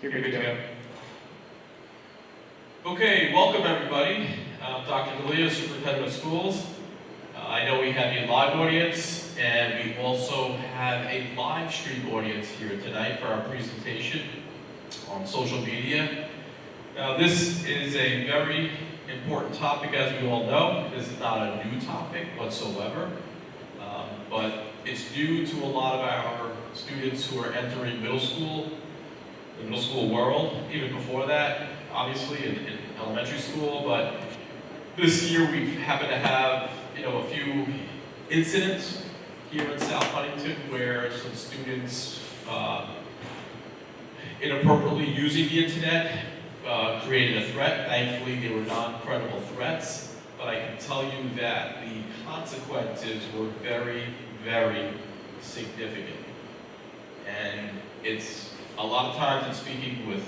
You're good to go. Okay, welcome everybody. I'm Dr. DeLeo, Superintendent of Schools. I know we have a live audience, and we also have a live stream audience here tonight for our presentation on social media. Now, this is a very important topic, as we all know. This is not a new topic whatsoever, but it's due to a lot of our students who are entering middle school, the middle school world, even before that, obviously in elementary school. But this year we happen to have, a few incidents here in South Huntington where some students inappropriately using the internet created a threat. Thankfully, they were non-credible threats, but I can tell you that the consequences were very, very significant. And it's a lot of times in speaking with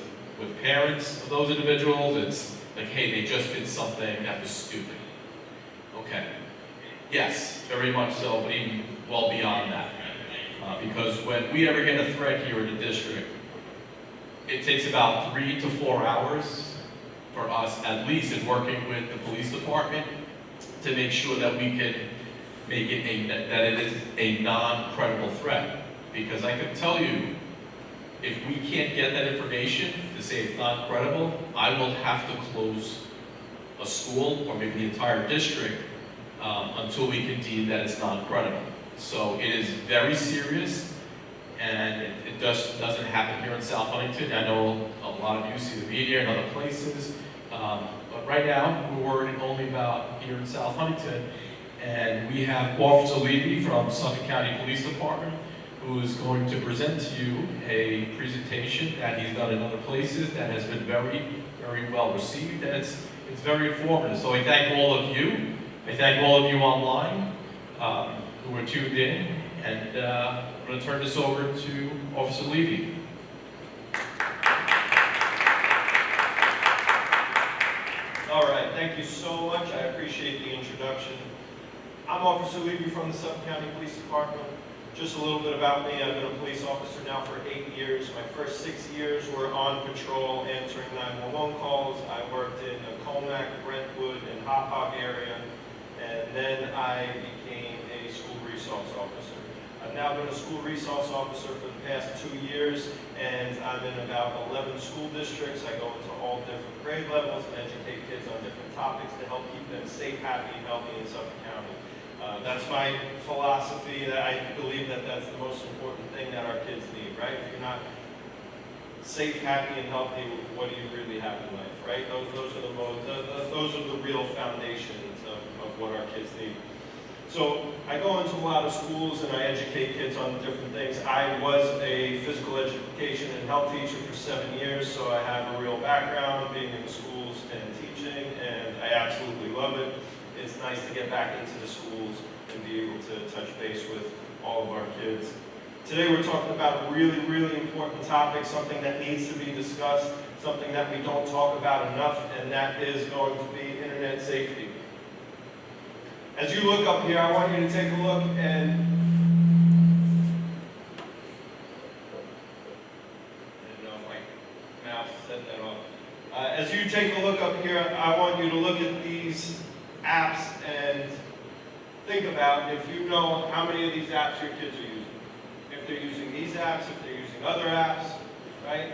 parents of those individuals, it's like, hey, they just did something that was stupid. Okay. Yes, very much so, but even well beyond that. Because when we ever get a threat here in the district, it takes about 3 to 4 hours for us, at least in working with the police department, to make sure that we can make it that it is a non-credible threat. Because I can tell you, if we can't get that information to say it's not credible, I will have to close a school or maybe the entire district until we can deem that it's not credible. So it is very serious, and it just doesn't happen here in South Huntington. I know a lot of you see the media in other places, but right now we're worried only about here in South Huntington, and we have Officer Levy from Suffolk County Police Department, who is going to present to you a presentation that he's done in other places that has been very, very well received, and it's very informative. So I thank all of you. I thank all of you online who are tuned in, and I'm going to turn this over to Officer Levy. All right, thank you so much. I appreciate the introduction. I'm Officer Levy from the Suffolk County Police Department. Just a little bit about me. I've been a police officer now for 8 years. My first 6 years were on patrol answering 911 calls. I worked in the Comac, Brentwood, and Hop area, and then I became a school resource officer. I've now been a school resource officer for the past 2 years, and I'm in about 11 school districts. I go into all different grade levels and educate kids on different topics to help keep them safe, happy, and healthy in Suffolk County. That's my philosophy, that I believe that that's the most important thing that our kids need, right? If you're not safe, happy, and healthy, what do you really have in life, right? Those are the real foundations of what our kids need. So I go into a lot of schools and I educate kids on different things. I was a physical education and health teacher for 7 years, so I have a real background being in the schools and teaching, and I absolutely love it. It's nice to get back into the schools and be able to touch base with all of our kids. Today we're talking about a really, really important topic, something that needs to be discussed, something that we don't talk about enough, and that is going to be internet safety. As you look up here, I want you to take a look and I didn't know if my mouse set that off. As you take a look up here, I want you to look at these apps and think about if you know how many of these apps your kids are using. If they're using these apps, if they're using other apps, right?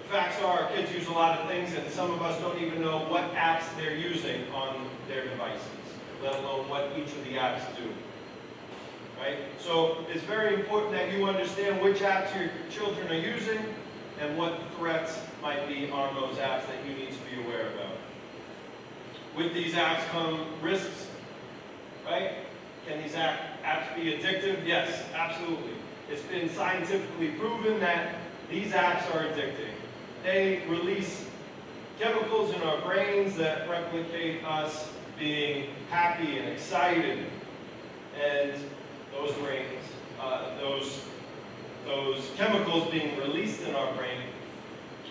The facts are our kids use a lot of things, and some of us don't even know what apps they're using on their devices, let alone what each of the apps do, right? So it's very important that you understand which apps your children are using and what threats might be on those apps that you need to be aware about. With these apps come risks, right? Can these apps be addictive? Yes, absolutely. It's been scientifically proven that these apps are addicting. They release chemicals in our brains that replicate us being happy and excited, and those brains, those chemicals being released in our brain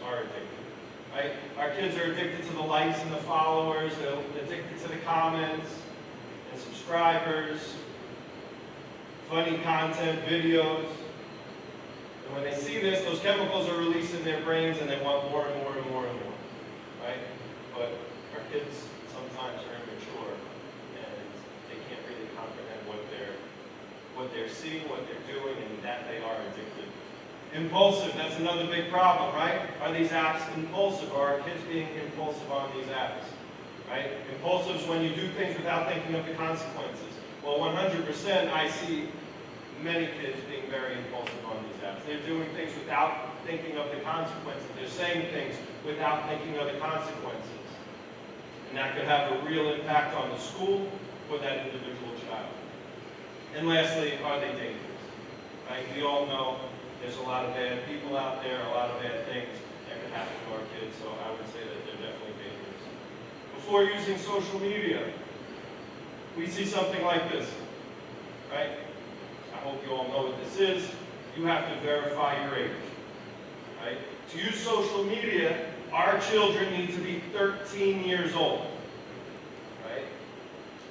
are addictive. Right? Our kids are addicted to the likes and the followers, they're addicted to the comments and subscribers, funny content, videos. And when they see this, those chemicals are released in their brains and they want more and more and more and more, right? But our kids sometimes are immature and they can't really comprehend what they're seeing, what they're doing, and that they are addicted. Impulsive, that's another big problem, right? Are these apps impulsive? Are our kids being impulsive on these apps, right? Impulsive is when you do things without thinking of the consequences. Well, 100% I see many kids being very impulsive on these apps. They're doing things without thinking of the consequences. They're saying things without thinking of the consequences. And that could have a real impact on the school or that individual child. And lastly, are they dangerous? Right? We all know there's a lot of bad people out there, a lot of bad things that can happen to our kids, so I would say that they're definitely dangerous. Before using social media, we see something like this, right? I hope you all know what this is. You have to verify your age, right? To use social media, our children need to be 13 years old, right?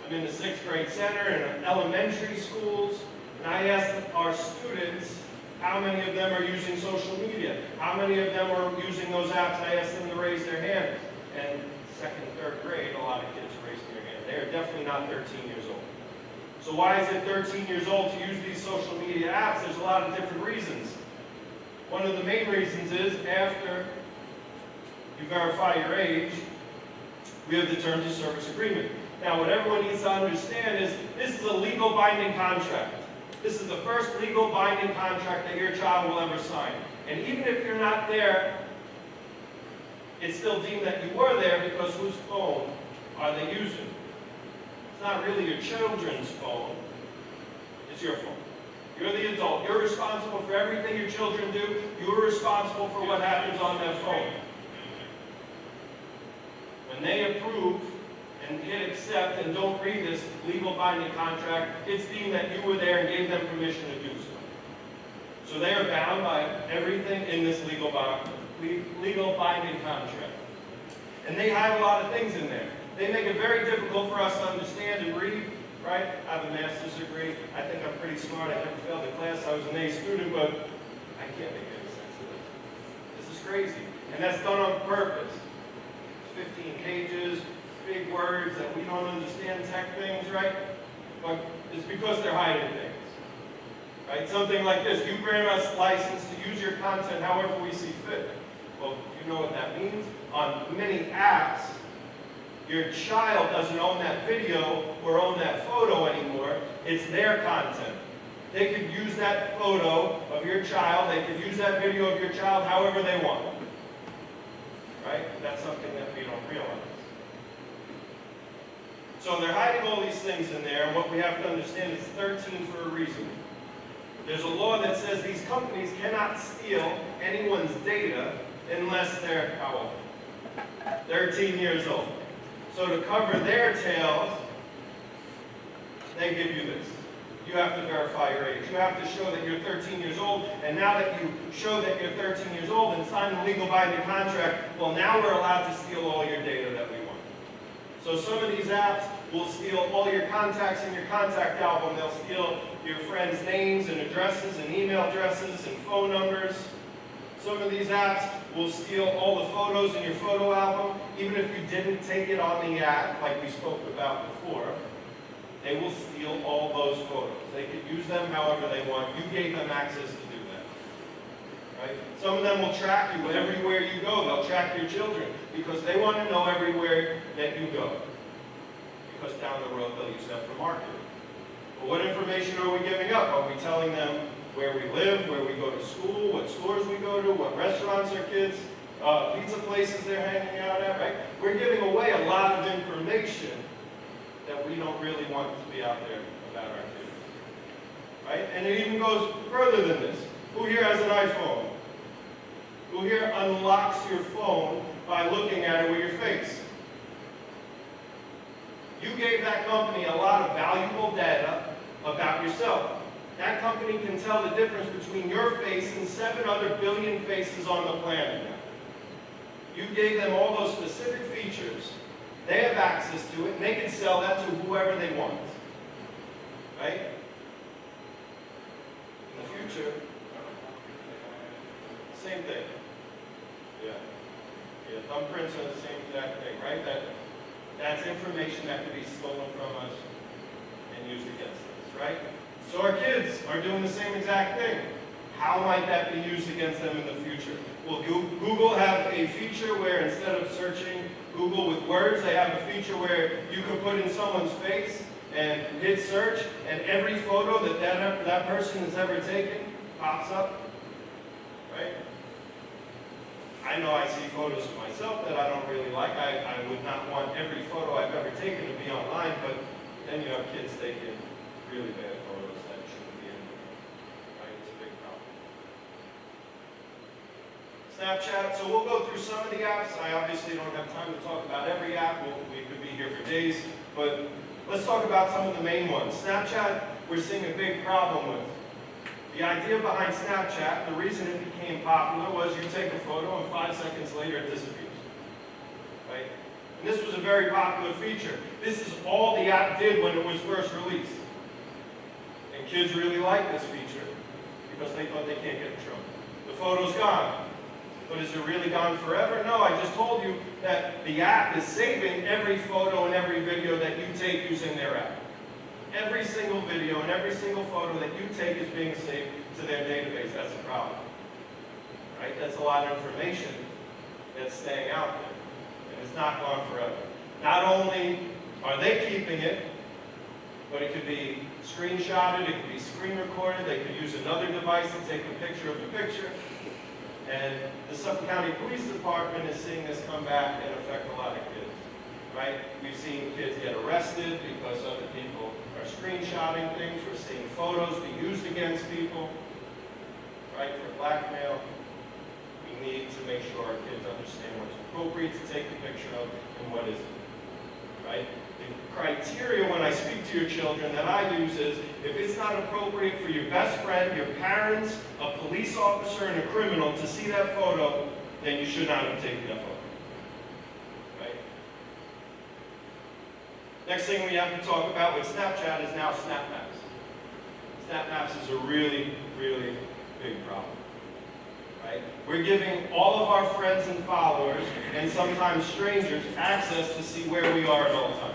I'm in the 6th grade center in elementary schools, and I asked our students how many of them are using social media, how many of them are using those apps. I asked them to raise their hand, and 2nd, 3rd grade, a lot of kids are raising their hand. They are definitely not 13 years old. So why is it 13 years old to use these social media apps? There's a lot of different reasons. One of the main reasons is after you verify your age, we have the terms of service agreement. Now, what everyone needs to understand is this is a legal binding contract. This is the first legal binding contract that your child will ever sign. And even if you're not there, it's still deemed that you were there because whose phone are they using? It's not really your children's phone, it's your phone. You're the adult. You're responsible for everything your children do. You're responsible for what happens on that phone. When they approve and hit accept and don't read this legal binding contract, it's deemed that you were there and gave them permission to do so. So they are bound by everything in this legal binding contract. And they hide a lot of things in there. They make it very difficult for us to understand and read, right? I have a master's degree. I think I'm pretty smart. I never failed a class. I was an A student, but I can't make any sense of this. This is crazy. And that's done on purpose. 15 pages, big words that we don't understand tech things, right? But it's because they're hiding things. Right? Something like this, you grant us license to use your content however we see fit. Well, you know what that means? On many apps, your child doesn't own that video or own that photo anymore. It's their content. They could use that photo of your child, they could use that video of your child however they want. Right? That's something that we don't realize. So they're hiding all these things in there, and what we have to understand is 13 for a reason. There's a law that says these companies cannot steal anyone's data unless they're how old? 13 years old. So to cover their tails, they give you this. You have to verify your age. You have to show that you're 13 years old, and now that you show that you're 13 years old and sign the legal binding contract, well, now we're allowed to steal all your data that we want. So some of these apps will steal all your contacts in your contact album. They'll steal your friends' names and addresses and email addresses and phone numbers. Some of these apps will steal all the photos in your photo album, even if you didn't take it on the app, like we spoke about before. They will steal all those photos. They could use them however they want. You gave them access to do that. Right? Some of them will track you everywhere you go. They'll track your children because they want to know everywhere that you go. Because down the road they'll use that for marketing. But what information are we giving up? Are we telling them where we live, where we go to school, what stores we go to, what restaurants our kids, pizza places they're hanging out at, right? We're giving away a lot of information that we don't really want to be out there about our kids, right? And it even goes further than this. Who here has an iPhone? Who here unlocks your phone by looking at it with your face? You gave that company a lot of valuable data about yourself. That company can tell the difference between your face and 7 other billion faces on the planet now. You gave them all those specific features. They have access to it, and they can sell that to whoever they want. Right? In the future, Same thing. Yeah. Yeah, thumbprints are the same exact thing, right? That's information that could be stolen from us and used against us, right? So our kids are doing the same exact thing. How might that be used against them in the future? Will Google have a feature where instead of searching Google with words, they have a feature where you can put in someone's face and hit search, and every photo that person has ever taken pops up, right? I know I see photos of myself that I don't really like. I would not want every photo I've ever taken to be online, but then you have kids taking really bad photos that shouldn't be in there, right? It's a big problem. Snapchat, so we'll go through some of the apps. I obviously don't have time to talk about every app. We could be here for days, but let's talk about some of the main ones. Snapchat, we're seeing a big problem with. The idea behind Snapchat, the reason it became popular was you take a photo and 5 seconds later it disappears, right? And this was a very popular feature. This is all the app did when it was first released. And kids really like this feature because they thought they can't get in trouble. The photo's gone. But is it really gone forever? No, I just told you that the app is saving every photo and every video that you take using their app. Every single video and every single photo that you take is being saved to their database. That's a problem, right? That's a lot of information that's staying out there, and it's not gone forever. Not only are they keeping it, but it could be screenshotted, it could be screen recorded, they could use another device to take a picture of the picture. And the Suffolk County Police Department is seeing this come back and affect a lot of kids, right? We've seen kids get arrested because other people are screenshotting things. We're seeing photos be used against people, right, for blackmail. We need to make sure our kids understand what's appropriate to take a picture of and what isn't, right? The criteria when I speak to your children that I use is, if it's not appropriate for your best friend, your parents, a police officer, and a criminal to see that photo, then you should not have taken that photo, right? Next thing we have to talk about with Snapchat is now SnapMaps. SnapMaps is a really, really big problem, right? We're giving all of our friends and followers, and sometimes strangers, access to see where we are at all times.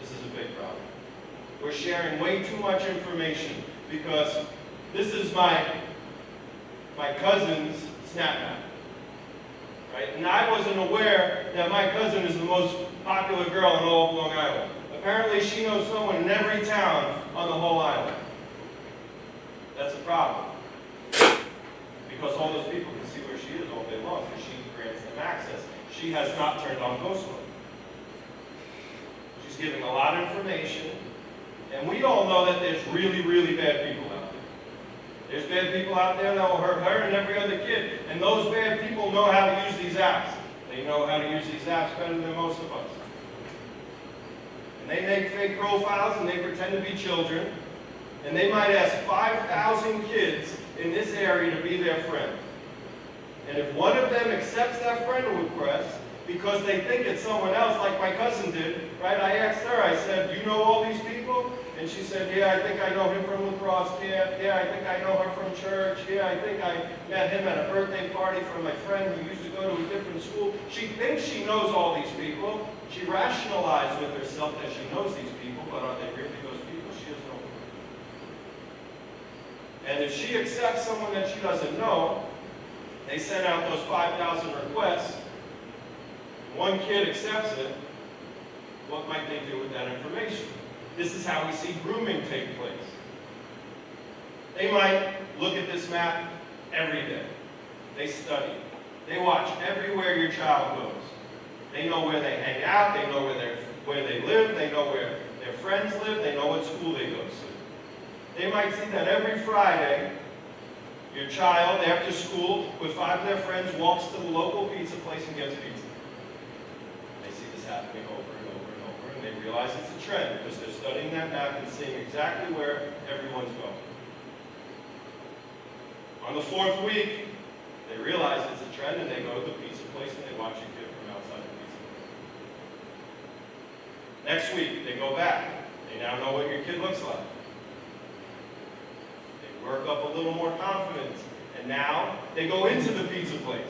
This is a big problem. We're sharing way too much information because this is my cousin's SnapMap, right? And I wasn't aware that my cousin is the most popular girl in all of Long Island. Apparently she knows someone in every town on the whole island. That's a problem. Because all those people can see where she is all day long because she grants them access. She has not turned on ghost mode. She's giving a lot of information, and we all know that there's really, really bad people out there. There's bad people out there that will hurt her and every other kid, and those bad people know how to use these apps. They know how to use these apps better than most of us. And they make fake profiles and they pretend to be children, and they might ask 5,000 kids in this area to be their friend. And if one of them accepts that friend request because they think it's someone else, like my cousin did, right? I asked her, I said, "Do you know all these people?" And she said, "Yeah, I think I know him from lacrosse camp. Yeah, I think I know her from church. Yeah, I think I met him at a birthday party from my friend who used to go to a different school." She thinks she knows all these people. She rationalized with herself that she knows these people, but are they really those people? She has no clue. And if she accepts someone that she doesn't know, they send out those 5,000 requests, one kid accepts it, what might they do with that information? This is how we see grooming take place. They might look at this map every day. They study. They watch everywhere your child goes. They know where they hang out, they know where they live, they know where their friends live, they know what school they go to. They might see that every Friday, your child, after school, with 5 of their friends, walks to the local pizza place and gets pizza. They see this happening over and over and over, and they realize it's a trend because they're studying that map and seeing exactly where everyone's going. On the 4th week, they realize it's a trend, and they go to the pizza place and they watch a kid from outside the pizza place. Next week, they go back. They now know what your kid looks like. Work up a little more confidence And now they go into the pizza place.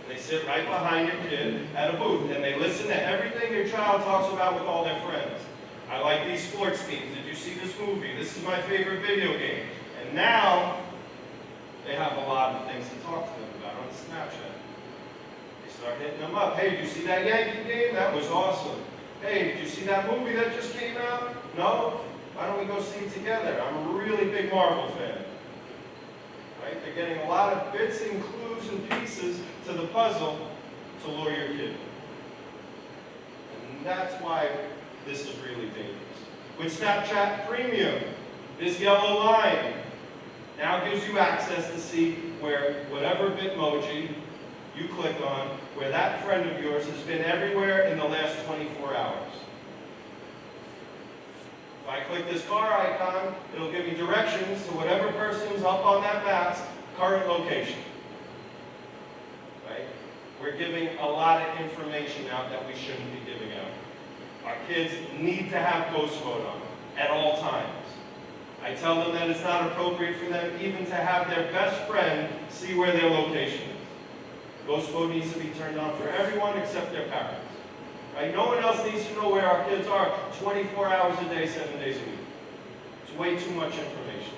And they sit right behind your kid at a booth, and they listen to everything your child talks about with all their friends. I like these sports teams. Did you see this movie? This is my favorite video game. And now they have a lot of things to talk to them about on Snapchat. They start hitting them up. Hey, did you see that Yankee game? That was awesome. Hey, did you see that movie that just came out? No? Why don't we go see it together? I'm a really big Marvel fan. Right? They're getting a lot of bits and clues and pieces to the puzzle to lure your kid. And that's why this is really dangerous. With Snapchat Premium, this yellow line now gives you access to see where whatever Bitmoji you click on, where that friend of yours has been everywhere in the last 24 hours. If I click this car icon, it'll give me directions to whatever person's up on that map's current location. Right? We're giving a lot of information out that we shouldn't be giving out. Our kids need to have ghost mode on at all times. I tell them that it's not appropriate for them even to have their best friend see where their location is. Ghost mode needs to be turned on for everyone except their parents. Right? No one else needs to know where our kids are 24 hours a day, 7 days a week. It's way too much information.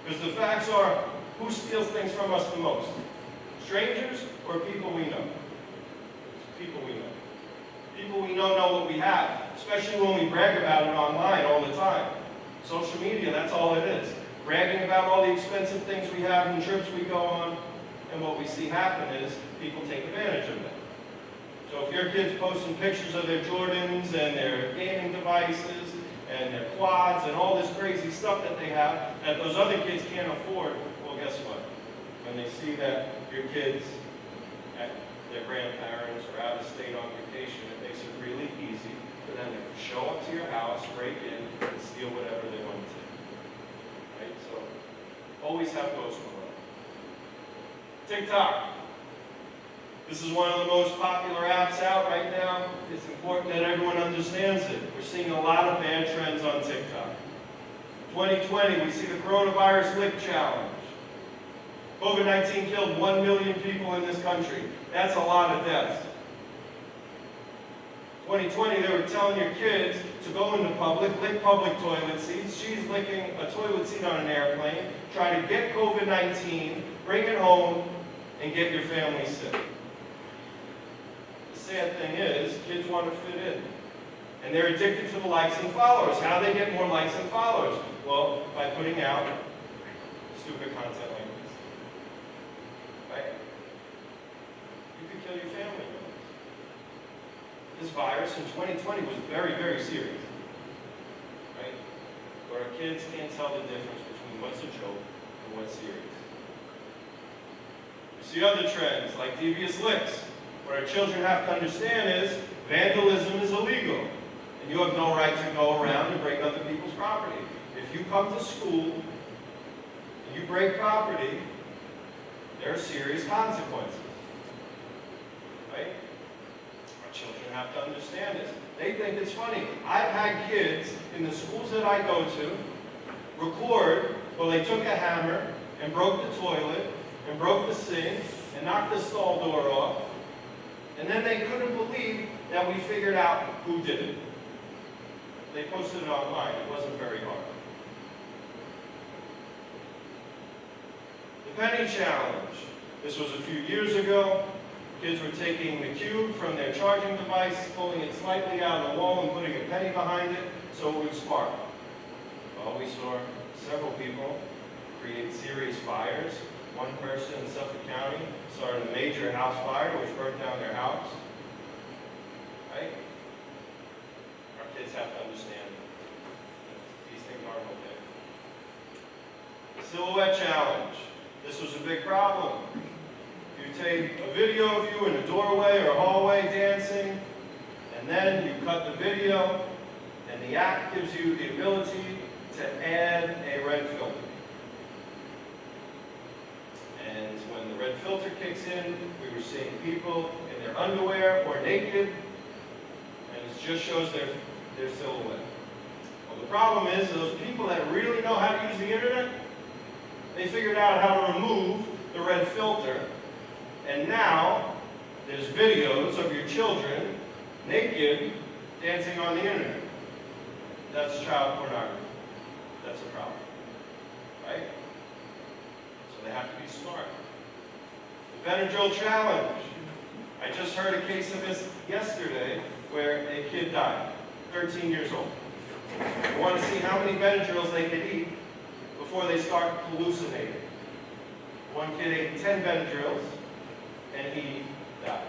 Because the facts are, who steals things from us the most? Strangers or people we know? It's people we know. People we know what we have, especially when we brag about it online all the time. Social media, that's all it is. Bragging about all the expensive things we have and trips we go on, and what we see happen is people take advantage of that. So if your kid's posting pictures of their Jordans and their gaming devices and their quads and all this crazy stuff that they have that those other kids can't afford, well, guess what? When they see that your kids at their grandparents or out of state on vacation, it makes it really easy for them to show up to your house, break in, and steal whatever they want to. Right? So always have ghost mode. TikTok. This is one of the most popular apps out right now. It's important that everyone understands it. We're seeing a lot of bad trends on TikTok. 2020, we see the coronavirus lick challenge. COVID-19 killed 1 million people in this country. That's a lot of deaths. 2020, they were telling your kids to go into public, lick public toilet seats. She's licking a toilet seat on an airplane, try to get COVID-19, bring it home, and get your family sick. The sad thing is, kids want to fit in. And they're addicted to the likes and followers. How do they get more likes and followers? Well, by putting out stupid content like this. Right? You could kill your family with this. This virus in 2020 was very, very serious. Right? Where our kids can't tell the difference between what's a joke and what's serious. You see other trends like devious licks. What our children have to understand is vandalism is illegal. And you have no right to go around and break other people's property. If you come to school and you break property, there are serious consequences. Right? Our children have to understand this. They think it's funny. I've had kids in the schools that I go to record, well, they took a hammer and broke the toilet and broke the sink and knocked the stall door off. And then they couldn't believe that we figured out who did it. They posted it online. It wasn't very hard. The penny challenge. This was a few years ago. Kids were taking the cube from their charging device, pulling it slightly out of the wall and putting a penny behind it so it would spark. Well, we saw several people create serious fires. One person in Suffolk County started a major house fire which burnt down their house. Right? Our kids have to understand that these things aren't okay. The silhouette challenge. This was a big problem. You take a video of you in a doorway or a hallway dancing, and then you cut the video, and the app gives you the ability to add a red filter. And when the red filter kicks in, we were seeing people in their underwear or naked, and it just shows their silhouette. Well, the problem is those people that really know how to use the internet, They figured out how to remove the red filter, and now there's videos of your children naked dancing on the internet. That's child pornography. That's a problem, right? So they have to be smart. The Benadryl challenge. I just heard a case of this yesterday where a kid died, 13 years old. They want to see how many Benadryls they could eat before they start hallucinating. One kid ate 10 Benadryls and he died.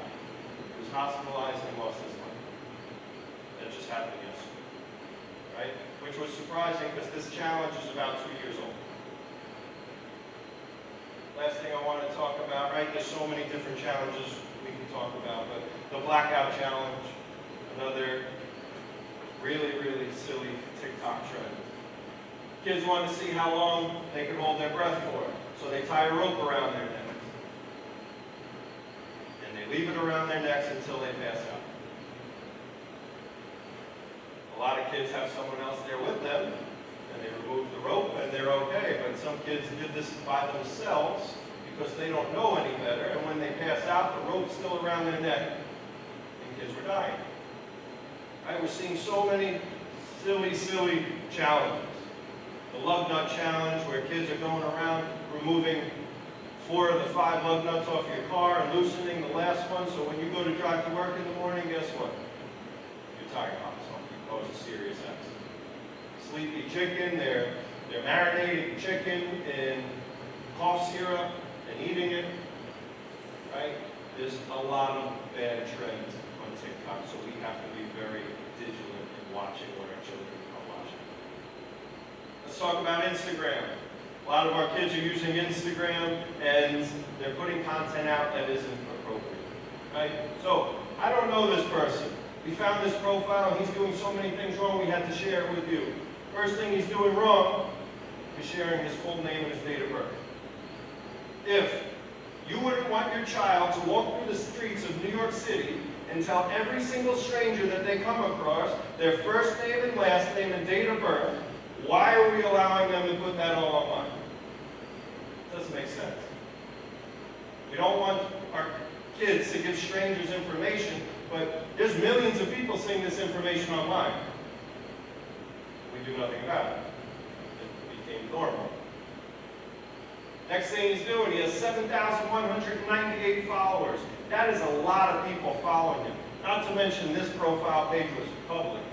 He was hospitalized and lost his life. That just happened yesterday, right? Which was surprising because this challenge is about 2 years old. Last thing I want to talk about, right? There's so many different challenges we can talk about, but the blackout challenge, another really, really silly TikTok trend. Kids want to see how long they can hold their breath for, so they tie a rope around their necks. And they leave it around their necks until they pass out. A lot of kids have someone else there with them, and they remove the rope and they're okay, but some kids did this by themselves because they don't know any better, and when they pass out, the rope's still around their neck, and kids were dying. Right? We're seeing so many silly, silly challenges. The lug nut challenge, where kids are going around removing 4 of the 5 lug nuts off your car and loosening the last one, so when you go to drive to work in the morning, guess what? Your tire pops off. You cause a serious accident. Sleepy chicken, they're marinating chicken in cough syrup and eating it, right? There's a lot of bad trends on TikTok, so we have to be very vigilant in watching what our children are watching. Let's talk about Instagram. A lot of our kids are using Instagram and they're putting content out that isn't appropriate, right? So, I don't know this person. We found this profile and he's doing so many things wrong, we had to share it with you. First thing he's doing wrong is sharing his full name and his date of birth. If you wouldn't want your child to walk through the streets of New York City and tell every single stranger that they come across their first name and last name and date of birth, why are we allowing them to put that all online? It doesn't make sense. We don't want our kids to give strangers information, but there's millions of people seeing this information online. We do nothing about it. It became normal. Next thing he's doing, he has 7,198 followers. That is a lot of people following him. Not to mention this profile page was public.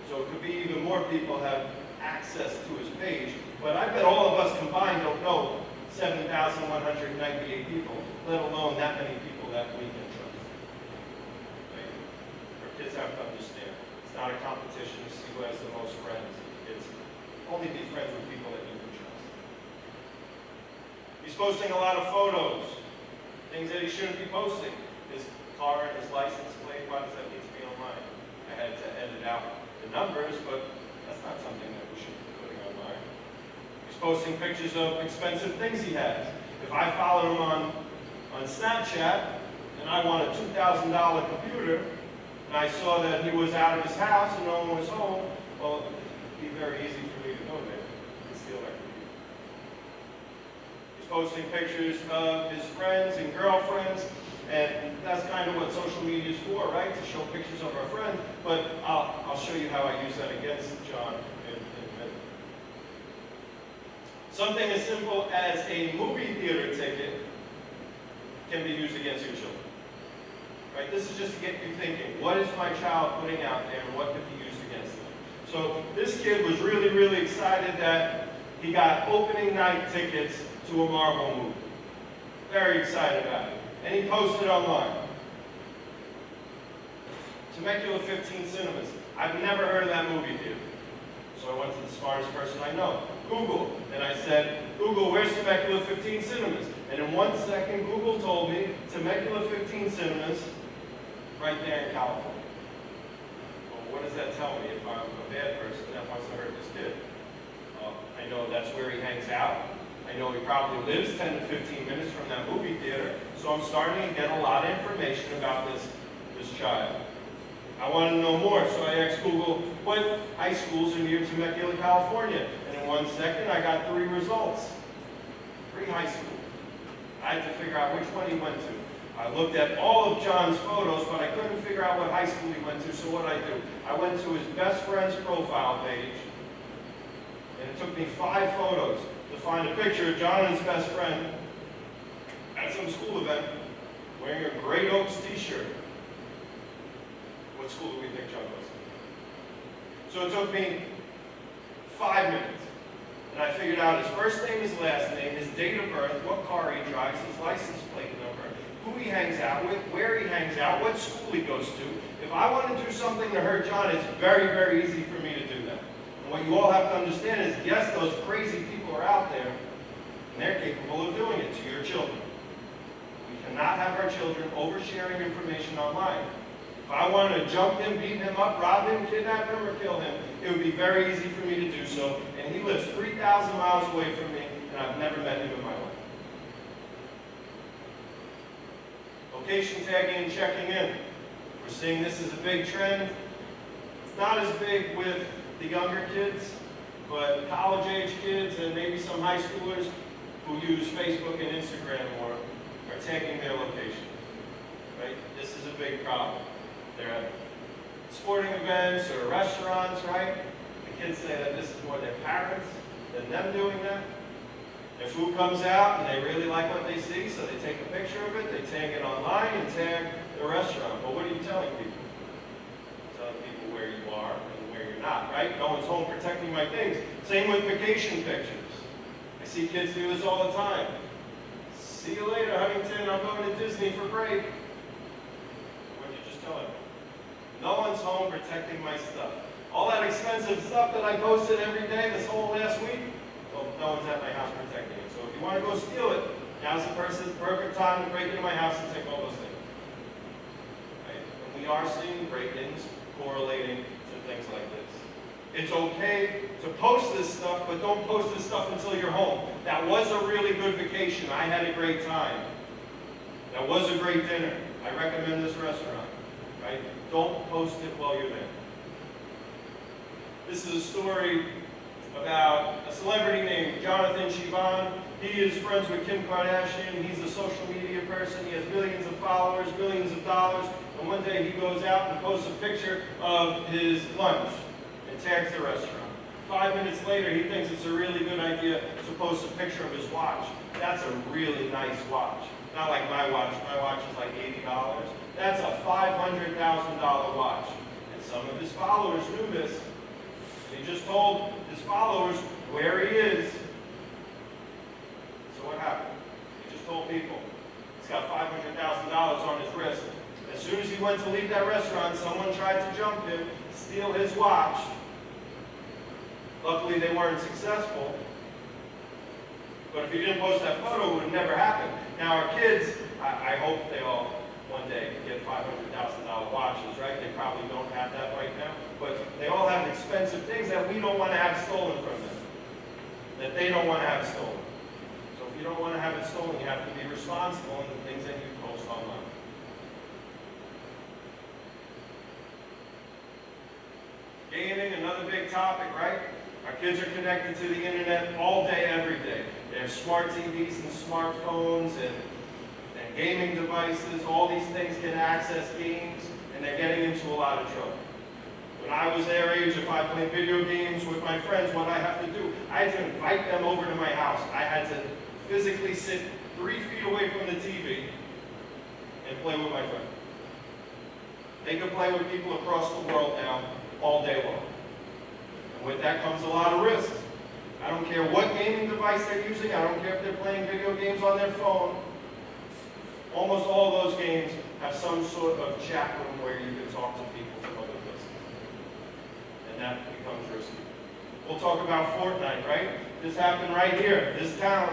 So it could be even more people have access to his page. But I bet all of us combined don't know 7,198 people, let alone that many people that we can trust. Right? Our kids have to understand. It's not a competition to see who has the most friends. It's only be friends with people that you can trust. He's posting a lot of photos, things that he shouldn't be posting. His car and his license plate, why does that need to be online? I had to edit out the numbers, but that's not something that we should be putting online. He's posting pictures of expensive things he has. If I follow him on Snapchat, and I want a $2,000 computer, and I saw that he was out of his house and no one was home, well, it'd be very easy for me to go there and steal that computer. He's posting pictures of his friends and girlfriends, and that's kind of what social media is for, right? To show pictures of our friends, but I'll show you how I use that against John in a minute. Something as simple as a movie theater ticket can be used against your children. Right? This is just to get you thinking, what is my child putting out there and what could be used against them? So this kid was really, really excited that he got opening night tickets to a Marvel movie. Very excited about it. And he posted online. Temecula 15 Cinemas. I've never heard of that movie theater. So I went to the smartest person I know, Google. And I said, Google, where's Temecula 15 Cinemas? And in 1 second, Google told me Temecula 15 Cinemas, right there in California. Well, what does that tell me if I'm a bad person that wants to hurt this kid? I know that's where he hangs out. I know he probably lives 10 to 15 minutes from that movie theater. So I'm starting to get a lot of information about this child. I want to know more, so I asked Google, what high schools are near Temecula, California? And in 1 second, I got 3 results. 3 high schools. I had to figure out which one he went to. I looked at all of John's photos, but I couldn't figure out what high school he went to, so what did I do? I went to his best friend's profile page, and it took me 5 photos to find a picture of John and his best friend at some school event wearing a Great Oaks t-shirt. What school do we think John goes to? So it took me 5 minutes. And I figured out his first name, his last name, his date of birth, what car he drives, his license plate number, who he hangs out with, where he hangs out, what school he goes to. If I want to do something to hurt John, it's very, very easy for me to do that. And what you all have to understand is, yes, those crazy people are out there, and they're capable of doing it to your children. We cannot have our children oversharing information online. If I wanted to jump him, beat him up, rob him, kidnap him, or kill him, it would be very easy for me to do so. And he lives 3,000 miles away from me, and I've never met him in my life. Location tagging and checking in. We're seeing this as a big trend. It's not as big with the younger kids, but college-age kids and maybe some high schoolers who use Facebook and Instagram more are tagging their location. Right? This is a big problem. They're at sporting events or restaurants, right? The kids say that this is more their parents than them doing that. Their food comes out and they really like what they see, so they take a picture of it, they tag it online and tag the restaurant. But what are you telling people? Telling people where you are and where you're not, right? No one's home protecting my things. Same with vacation pictures. I see kids do this all the time. See you later, Huntington, I'm going to Disney for break. What did you just tell them? No one's home protecting my stuff. All that expensive stuff that I posted every day this whole last week, well, no one's at my house protecting it. So if you want to go steal it, now's the perfect time to break into my house and take all those things. Right? And we are seeing break-ins correlating to things like this. It's okay to post this stuff, but don't post this stuff until you're home. That was a really good vacation. I had a great time. That was a great dinner. I recommend this restaurant. Right? Don't post it while you're there. This is a story about a celebrity named Jonathan Cheban. He is friends with Kim Kardashian. He's a social media person. He has millions of followers, billions of dollars. And one day he goes out and posts a picture of his lunch and tags the restaurant. 5 minutes later, he thinks it's a really good idea to post a picture of his watch. That's a really nice watch. Not like my watch. My watch is like $80. That's a $500,000 watch. And some of his followers knew this. And he just told his followers where he is. So what happened? He just told people he's got $500,000 on his wrist. As soon as he went to leave that restaurant, someone tried to jump him, steal his watch. Luckily, they weren't successful. But if he didn't post that photo, it would never happen. Now, our kids, I hope they all one day get $500,000 watches, right? They probably don't have that right now. But they all have expensive things that we don't want to have stolen from them. That they don't want to have stolen. So if you don't want to have it stolen, you have to be responsible in the things that you post online. Gaming, another big topic, right? Our kids are connected to the internet all day, every day. They have smart TVs and smartphones and gaming devices. All these things can access games, and they're getting into a lot of trouble. When I was their age, if I played video games with my friends, what I have to do, I had to invite them over to my house. I had to physically sit 3 feet away from the TV and play with my friend. They can play with people across the world now all day long. And with that comes a lot of risk. I don't care what gaming device they're using. I don't care if they're playing video games on their phone. Almost all those games have some sort of chat room where you can talk to people from other places. And that becomes risky. We'll talk about Fortnite, right? This happened right here, this town.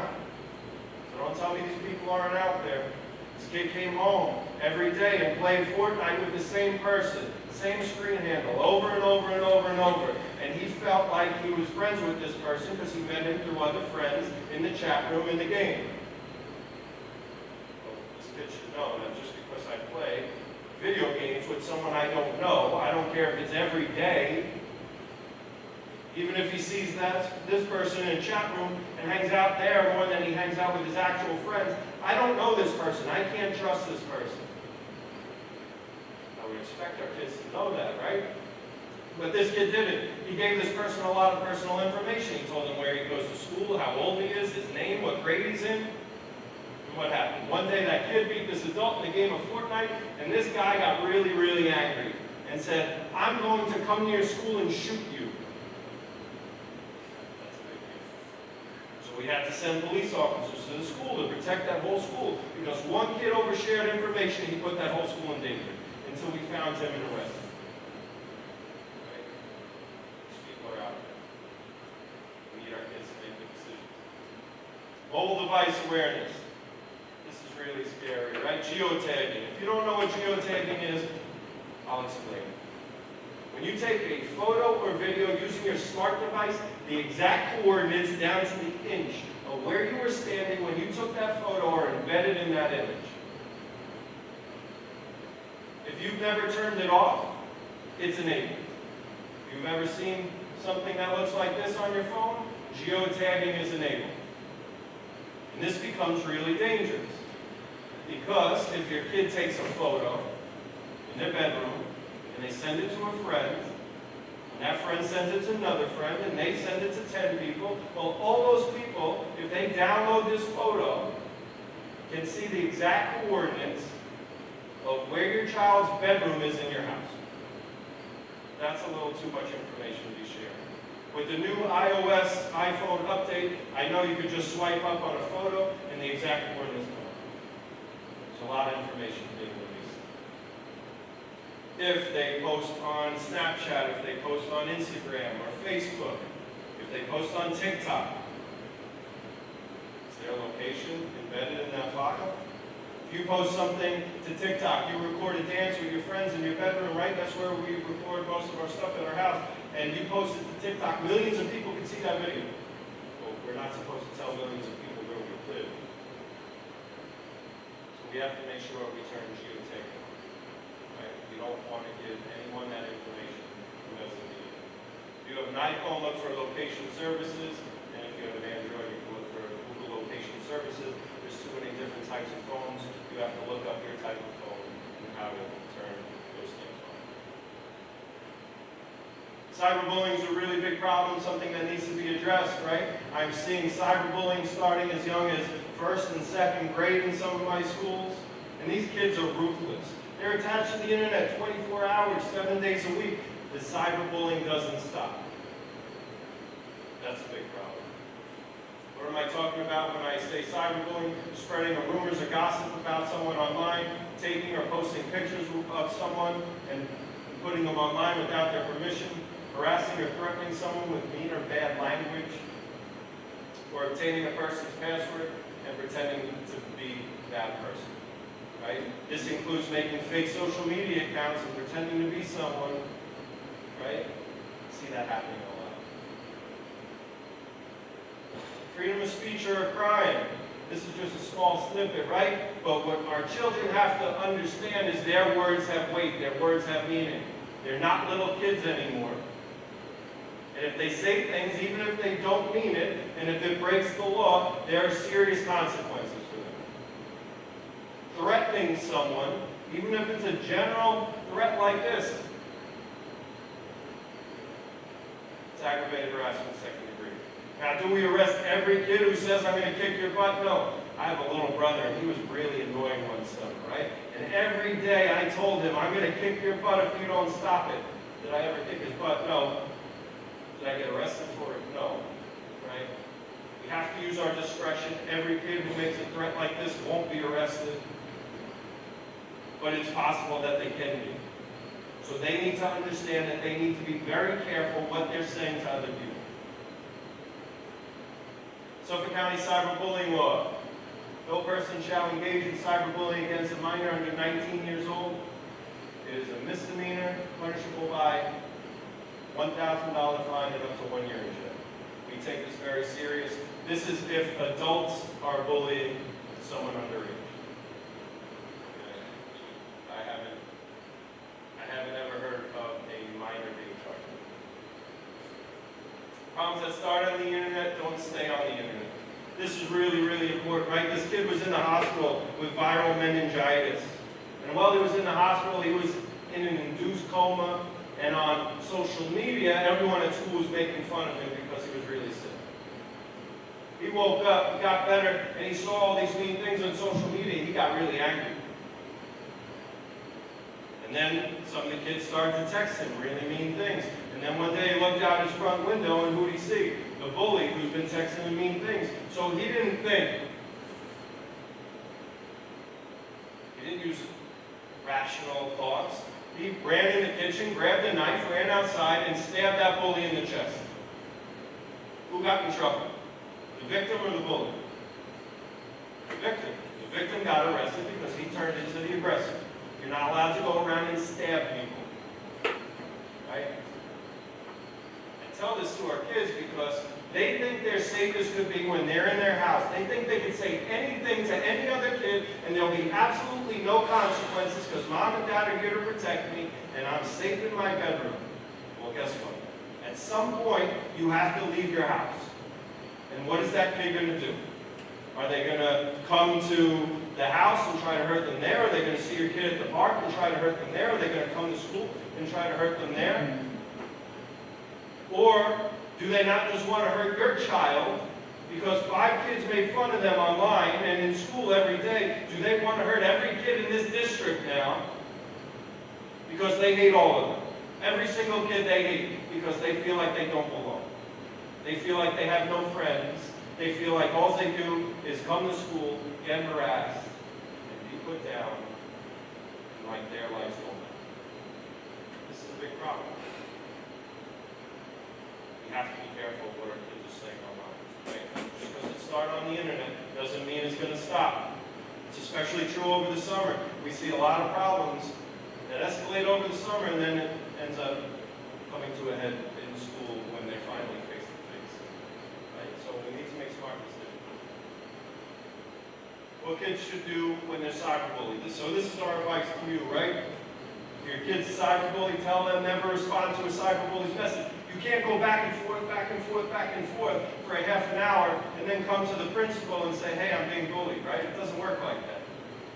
So don't tell me these people aren't out there. This kid came home every day and played Fortnite with the same person, same screen handle, over and over and over and over. And he felt like he was friends with this person because he met him through other friends in the chat room in the game. Well, this kid should know that just because I play video games with someone I don't know, I don't care if it's every day, Even if he sees this person in a chat room and hangs out there more than he hangs out with his actual friends, I don't know this person. I can't trust this person. I would expect our kids to know that, right? But this kid didn't. He gave this person a lot of personal information. He told him where he goes to school, how old he is, his name, what grade he's in. And what happened? One day that kid beat this adult in a game of Fortnite, and this guy got really, really angry and said, "I'm going to come to your school and shoot you." That's a big deal. So we had to send police officers to the school to protect that whole school, because one kid overshared information, he put that whole school in danger, until we found him and arrested him. Right? These people are out there. We need our kids to make good decisions. Mobile device awareness. This is really scary, right? Geotagging. If you don't know what geotagging is, I'll explain. When you take a photo or video using your smart device, the exact coordinates down to the inch of where you were standing when you took that photo are embedded in that image. If you've never turned it off, it's enabled. If you've ever seen something that looks like this on your phone, geotagging is enabled. And this becomes really dangerous. Because if your kid takes a photo in their bedroom, and they send it to a friend, and that friend sends it to another friend, and they send it to 10 people, well, all those people, if they download this photo, can see the exact coordinates of where your child's bedroom is in your house. That's a little too much information to be shared. With the new iOS iPhone update, I know you could just swipe up on a photo, and the exact coordinates come up. There's a lot of information being released. If they post on Snapchat, if they post on Instagram or Facebook, if they post on TikTok, is their location embedded in that file? If you post something to TikTok, you record a dance with your friends in your bedroom, right? That's where we record most of our stuff in our house. And you post it to TikTok, millions of people can see that video. Well, we're not supposed to tell millions of people where we live. So we have to make sure we turn geotagging. Right? We don't want to give anyone that information who doesn't need it. If you have an iPhone, look for location services, and if you have an Android, you can look for Google location services. There's too many different types of phones. You have to look up your type of phone and how to turn those things on. Cyberbullying is a really big problem, something that needs to be addressed, right? I'm seeing cyberbullying starting as young as 1st and 2nd grade in some of my schools, and these kids are ruthless. They're attached to the internet 24 hours, 7 days a week. The cyberbullying doesn't stop. That's a big problem. What am I talking about when I say cyberbullying? Spreading rumors or gossip about someone online, taking or posting pictures of someone and putting them online without their permission, harassing or threatening someone with mean or bad language, or obtaining a person's password and pretending to be that person. Right? This includes making fake social media accounts and pretending to be someone. Right? I see that happening a lot. Freedom of speech or a crime. This is just a small snippet, right? But what our children have to understand is their words have weight, their words have meaning. They're not little kids anymore. And if they say things, even if they don't mean it, and if it breaks the law, there are serious consequences for them. Threatening someone, even if it's a general threat like this, it's aggravated harassment 2nd degree. Now, do we arrest every kid who says, "I'm going to kick your butt"? No. I have a little brother, and he was really annoying one summer, right? And every day I told him, "I'm going to kick your butt if you don't stop it." Did I ever kick his butt? No. Did I get arrested for it? No. Right? We have to use our discretion. Every kid who makes a threat like this won't be arrested. But it's possible that they can be. So they need to understand that they need to be very careful what they're saying to other people. Suffolk County Cyberbullying Law. No person shall engage in cyberbullying against a minor under 19 years old. It is a misdemeanor, punishable by $1,000 fine and up to 1 year in jail. We take this very serious. This is if adults are bullying someone underage. I haven't ever heard of a minor being charged. Problems that start on the internet don't stay on the internet. This is really, really important, right? This kid was in the hospital with viral meningitis. And while he was in the hospital, he was in an induced coma. And on social media, everyone at school was making fun of him because he was really sick. He woke up, he got better, and he saw all these mean things on social media. He got really angry. And then some of the kids started to text him really mean things. And then one day he looked out his front window, and who did he see? The bully who's been texting him mean things. So he didn't think. He didn't use rational thoughts. He ran in the kitchen, grabbed a knife, ran outside, and stabbed that bully in the chest. Who got in trouble? The victim or the bully? The victim. The victim got arrested because he turned into the aggressor. You're not allowed to go around and stab people. Right? I tell this to our kids because they think they're safe as could be when they're in their house. They think they can say anything to any other kid and there'll be absolutely no consequences because mom and dad are here to protect me and I'm safe in my bedroom. Well, guess what? At some point, you have to leave your house. And what is that kid going to do? Are they going to come to the house and try to hurt them there? Are they going to see your kid at the park and try to hurt them there? Are they going to come to school and try to hurt them there? Or do they not just want to hurt your child because 5 kids made fun of them online and in school every day? Do they want to hurt every kid in this district now because they hate all of them? Every single kid they hate because they feel like they don't belong. They feel like they have no friends. They feel like all they do is come to school, get harassed, and be put down, and like their lives don't matter. This is a big problem. We have to be careful what our kids are saying online. Right? Just because it started on the internet doesn't mean it's going to stop. It's especially true over the summer. We see a lot of problems that escalate over the summer and then it ends up coming to a head in school when they're finally face to face. Right? So we need to make smart decisions. What kids should do when they're cyberbullied. So this is our advice to you, right? If your kid's cyberbully, tell them never respond to a cyberbully's message. You can't go back and forth, back and forth, back and forth for a half an hour and then come to the principal and say, hey, I'm being bullied, right? It doesn't work like that.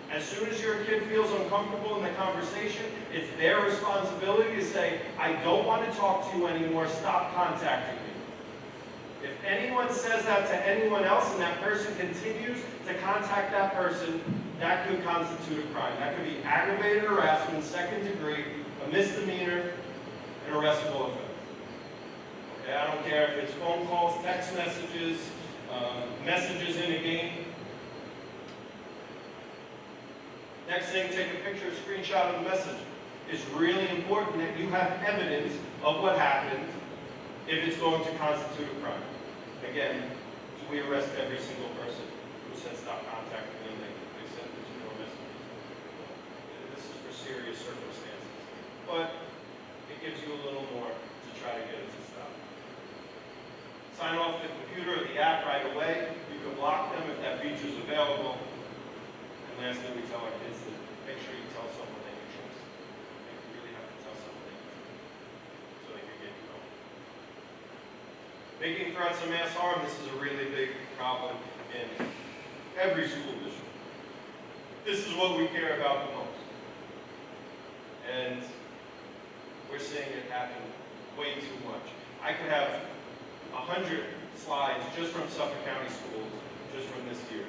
As soon as your kid feels uncomfortable in the conversation, it's their responsibility to say, I don't want to talk to you anymore, stop contacting me. If anyone says that to anyone else and that person continues to contact that person, that could constitute a crime. That could be aggravated harassment, 2nd degree, a misdemeanor, an arrestable offense. Okay, I don't care if it's phone calls, text messages, messages in a game. Next thing, take a picture, screenshot of the message. It's really important that you have evidence of what happened if it's going to constitute a crime. Again, we arrest every single person who said stop contacting them. They send it to more messages. This is for serious circumstances. But it gives you a little more to try to get it to stop. Sign off the computer or the app right away. You can block them if that feature is available. And lastly, we tell our kids to make sure you tell someone that you trust. You really have to tell someone that you trust so they can get you home. Making threats of mass harm, this is a really big problem in every school district. This is what we care about the most. And we're seeing it happen way too much. I could have 100 slides just from Suffolk County schools, just from this year.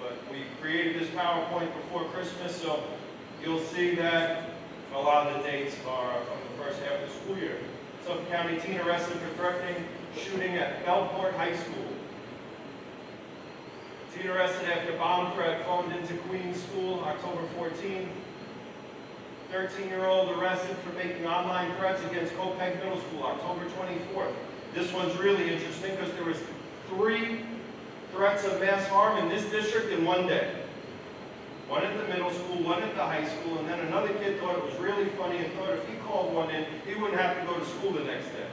But we created this PowerPoint before Christmas, so you'll see that a lot of the dates are from the first half of the school year. Suffolk County teen arrested for threatening shooting at Bellport High School. Teen arrested after bomb threat phoned into Queens School, October 14. 13-year-old arrested for making online threats against Copeg Middle School, October 24th. This one's really interesting because there was 3 threats of mass harm in this district in one day. One at the middle school, one at the high school, and then another kid thought it was really funny and thought if he called one in, he wouldn't have to go to school the next day.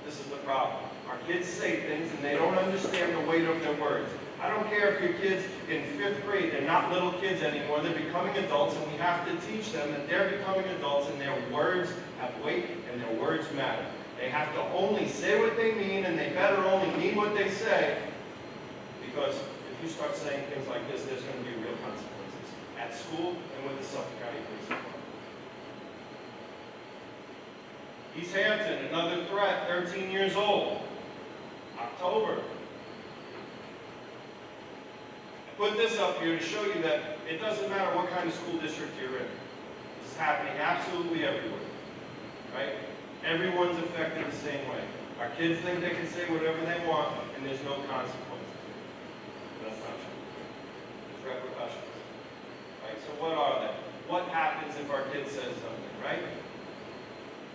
This is the problem. Our kids say things and they don't understand the weight of their words. I don't care if your kids in 5th grade, they're not little kids anymore, they're becoming adults, and we have to teach them that they're becoming adults and their words have weight and their words matter. They have to only say what they mean, and they better only mean what they say, because if you start saying things like this, there's going to be real consequences at school and with the Suffolk County Police Department. East Hampton, another threat, 13 years old, October. I put this up here to show you that it doesn't matter what kind of school district you're in. This is happening absolutely everywhere, right? Everyone's affected the same way. Our kids think they can say whatever they want, and there's no consequences. That's not true. There's repercussions, right? So what are they? What happens if our kid says something, right?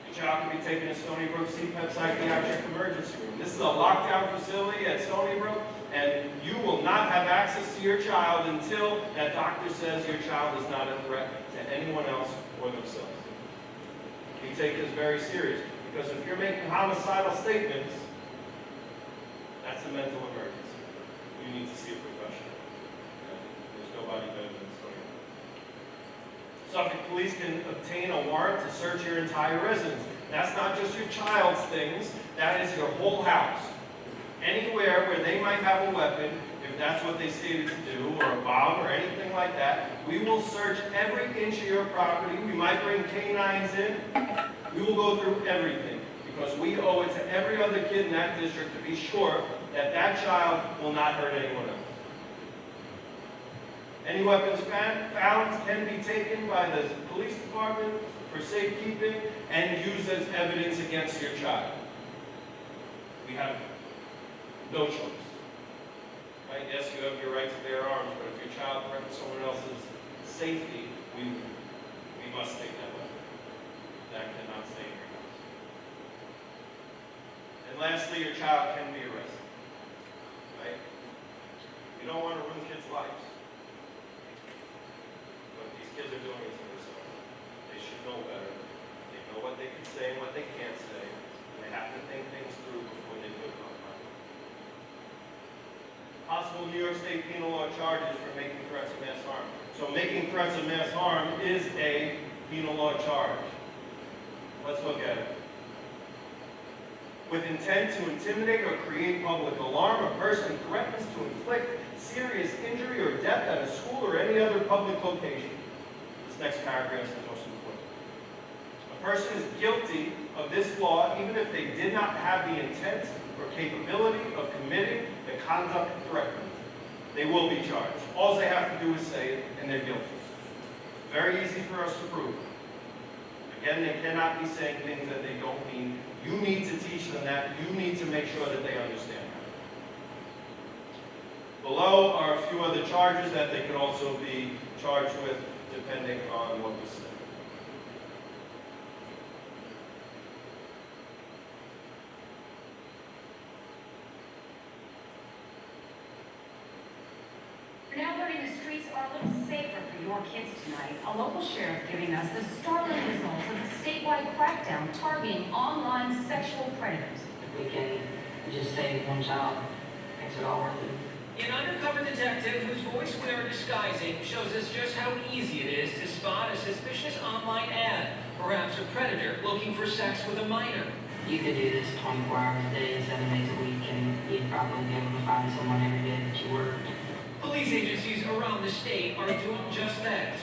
Your child can be taken to Stony Brook CPEP Psychiatric Emergency Room. This is a lockdown facility at Stony Brook, and you will not have access to your child until that doctor says your child is not a threat to anyone else or themselves. We take this very serious, because if you're making homicidal statements, that's a mental emergency. You need to see a professional. There's nobody better than Stony Brook. Suffolk Police can obtain a warrant to search your entire residence. That's not just your child's things, that is your whole house. Anywhere where they might have a weapon, if that's what they stated to do, or a bomb or anything like that, we will search every inch of your property. We might bring canines in. We will go through everything, because we owe it to every other kid in that district to be sure that that child will not hurt anyone else. Any weapons found can be taken by the police department for safekeeping and used as evidence against your child. We have no choice. Right? Yes, you have your right to bear arms, but if your child threatens someone else's safety, we must take that weapon. That cannot stay in your house. And lastly, your child can be arrested. Right? You don't want to ruin kids' lives. But these kids are doing it to themselves. They should know better. They know what they can say and what they can't say. And they have to think things through before they put it on fire. Possible New York State penal law charges for making threats of mass harm. So making threats of mass harm is a penal law charge. Let's look at it. With intent to intimidate or create public alarm, a person threatens to inflict serious injury or death at a school or any other public location. This next paragraph is the most important. A person is guilty of this law even if they did not have the intent or capability of committing the conduct threatened. They will be charged. All they have to do is say it, and they're guilty. Very easy for us to prove. Again, they cannot be saying things that they don't mean. You need to teach them that. You need to make sure that they understand that. Below are a few other charges that they could also be charged with, depending on what was said. We're now learning the streets are a little safer for your kids tonight. A local sheriff giving us the startling results of the statewide crackdown targeting online sexual predators. If we can just save one child, makes it all worth it. An undercover detective whose voice we are disguising shows us just how easy it is to spot a suspicious online ad, perhaps a predator looking for sex with a minor. You could do this 24 hours a day, 7 days a week, and you'd probably be able to find someone every day that you worked. Police agencies around the state are doing just that.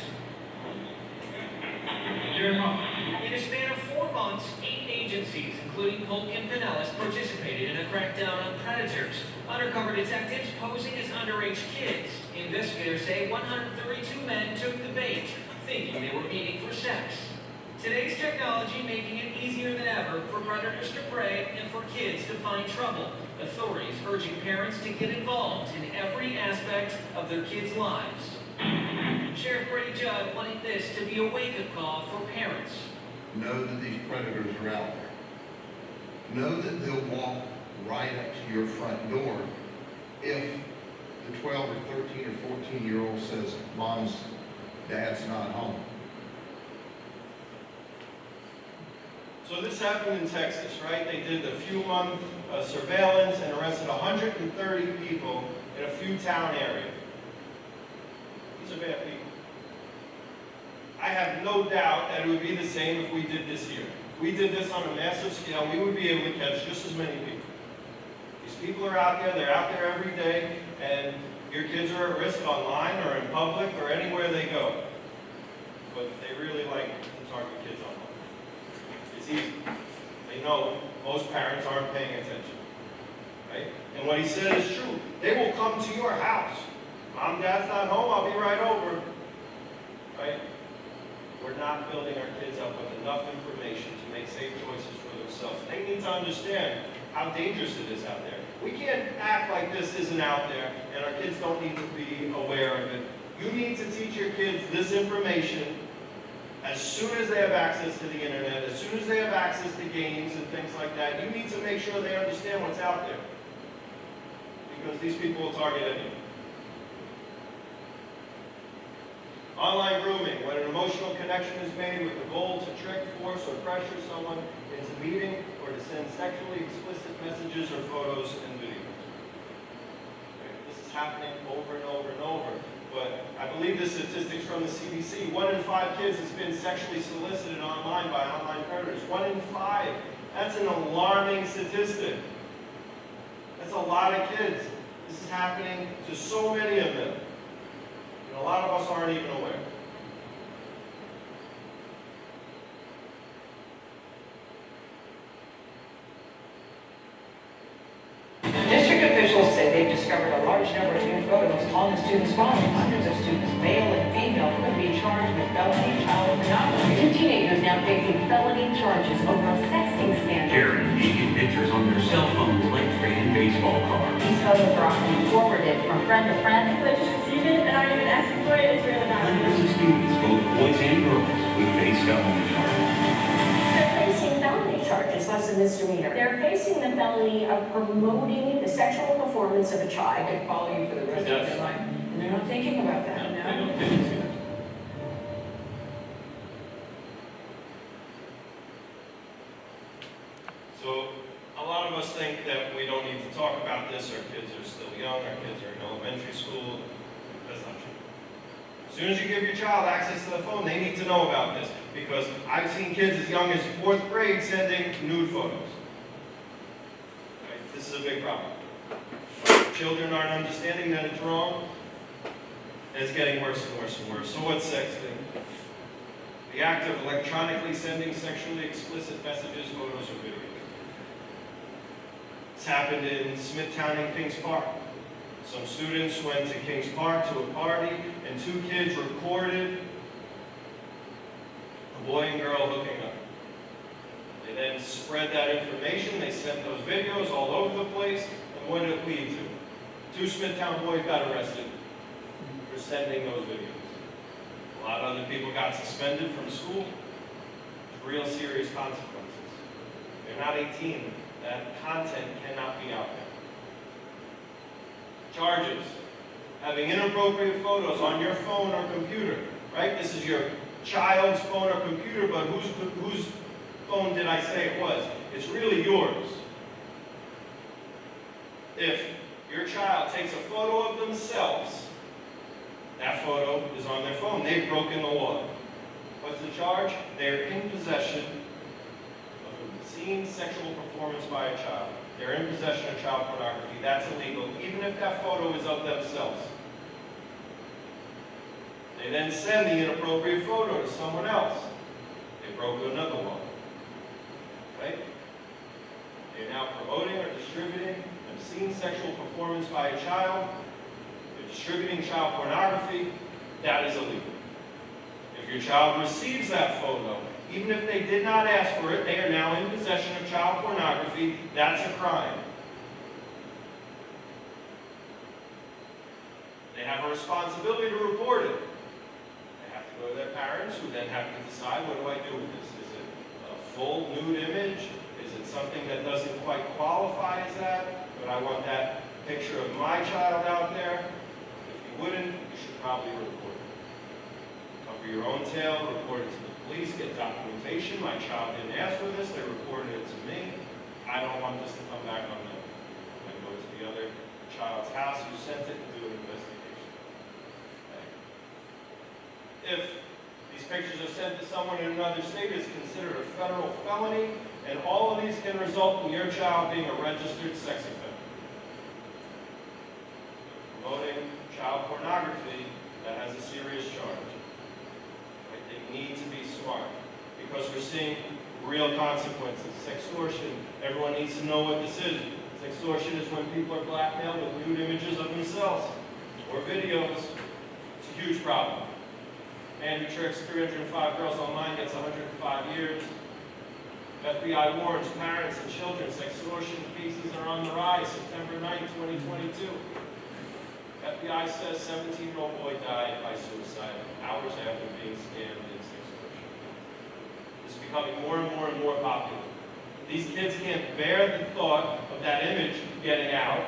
In a span of 4 months, 8 agencies, including Polk and Pinellas, participated in a crackdown on predators. Undercover detectives posing as underage kids. Investigators say 132 men took the bait, thinking they were meeting for sex. Today's technology making it easier than ever for predators to prey and for kids to find trouble. Authorities urging parents to get involved in every aspect of their kids' lives. Sheriff Brady Judd wanted this to be a wake-up call for parents. Know that these predators are out there. Know that they'll walk right up to your front door if the 12 or 13 or 14-year-old says, Dad's not home. So this happened in Texas, right? They did a few-month surveillance and arrested 130 people in a few town area. These are bad people. I have no doubt that it would be the same if we did this here. If we did this on a massive scale, we would be able to catch just as many people. These people are out there, they're out there every day, and your kids are at risk online or in public or anywhere they go. But they really like to target kids online. It's easy. They know most parents aren't paying attention, right? And what he said is true. They will come to your house. Mom, Dad's not home, I'll be right over, right? We're not building our kids up with enough information to make safe choices for themselves. They need to understand how dangerous it is out there. We can't act like this isn't out there and our kids don't need to be aware of it. You need to teach your kids this information as soon as they have access to the internet, as soon as they have access to games and things like that. You need to make sure they understand what's out there, because these people will target anyone. Online grooming, when an emotional connection is made with the goal to trick, force, or pressure someone into meeting or to send sexually explicit messages or photos and videos. Okay, this is happening over and over and over. But I believe the statistics from the CDC, 1 in 5 kids has been sexually solicited online by online predators. 1 in 5. That's an alarming statistic. That's a lot of kids. This is happening to so many of them. And a lot of us aren't even aware. District officials say they've discovered a large number of new photos on the students' phones. Hundreds of students, male and female, could be charged with felony child pornography. 2 teenagers now facing felony charges over a sexting scandal. Sharing naked pictures on their cell phones like trading baseball cards. These photos are often forwarded from friend to friend. I just received it and aren't even asking for it. It's really not. Hundreds of students, both boys and girls, would face felony charges. They're facing felony charges, less a misdemeanor. They're facing the felony of promoting the sexual performance of a I child. could follow you for the rest of Yes. their life, and they're not thinking about that. They don't get it. So a lot of us think that we don't need to talk about this. Our kids are still young. Our kids are in elementary school. That's not true. As soon as you give your child access to the phone, they need to know about this, because I've seen kids as young as 4th grade sending nude photos. Right? This is a big problem. Children aren't understanding that it's wrong, and it's getting worse and worse and worse. So what's sexting? The act of electronically sending sexually explicit messages, photos, or videos. This happened in Smithtown and Kings Park. Some students went to Kings Park to a party, and 2 kids recorded a boy and girl hooking up. They then spread that information. They sent those videos all over the place, and what did it lead to? 2 Smithtown boys got arrested for sending those videos. A lot of other people got suspended from school. Real serious consequences. They're not 18. That content cannot be out there. Charges. Having inappropriate photos on your phone or computer, right? This is your child's phone or computer, but whose phone did I say it was? It's really yours. If your child takes a photo of themselves, that photo is on their phone. They've broken the law. What's the charge? They're in possession of obscene sexual performance by a child. They're in possession of child pornography. That's illegal, even if that photo is of themselves. They then send the inappropriate photo to someone else. They broke another law. Right? They're now promoting or distributing obscene sexual performance by a child. They're distributing child pornography. That is illegal. If your child receives that photo, even if they did not ask for it, they are now in possession of child pornography. That's a crime. They have a responsibility to report it. They have to go to their parents, who then have to decide, what do I do with this? Is it a full nude image? Is it something that doesn't quite qualify as that? But I want that picture of my child out there. If you wouldn't, you should probably report it. Cover your own tail, report it to the police, get documentation. My child didn't ask for this, they reported it to me. I don't want this to come back on them. I'm going to go to the other child's house who sent it and do an investigation. Okay. If these These pictures are sent to someone in another state, it's considered a federal felony, and all of these can result in your child being a registered sex offender. Promoting child pornography, that has a serious charge. Right? They need to be smart, because we're seeing real consequences. Sextortion, everyone needs to know what this is. Sextortion is when people are blackmailed with nude images of themselves or videos. It's a huge problem. Andrew Tricks, 305 girls online, gets 105 years. FBI warns parents and children sextortion cases are on the rise. September 9, 2022. FBI says 17-year-old boy died by suicide hours after being scammed in sextortion. It's becoming more and more popular. These kids can't bear the thought of that image getting out,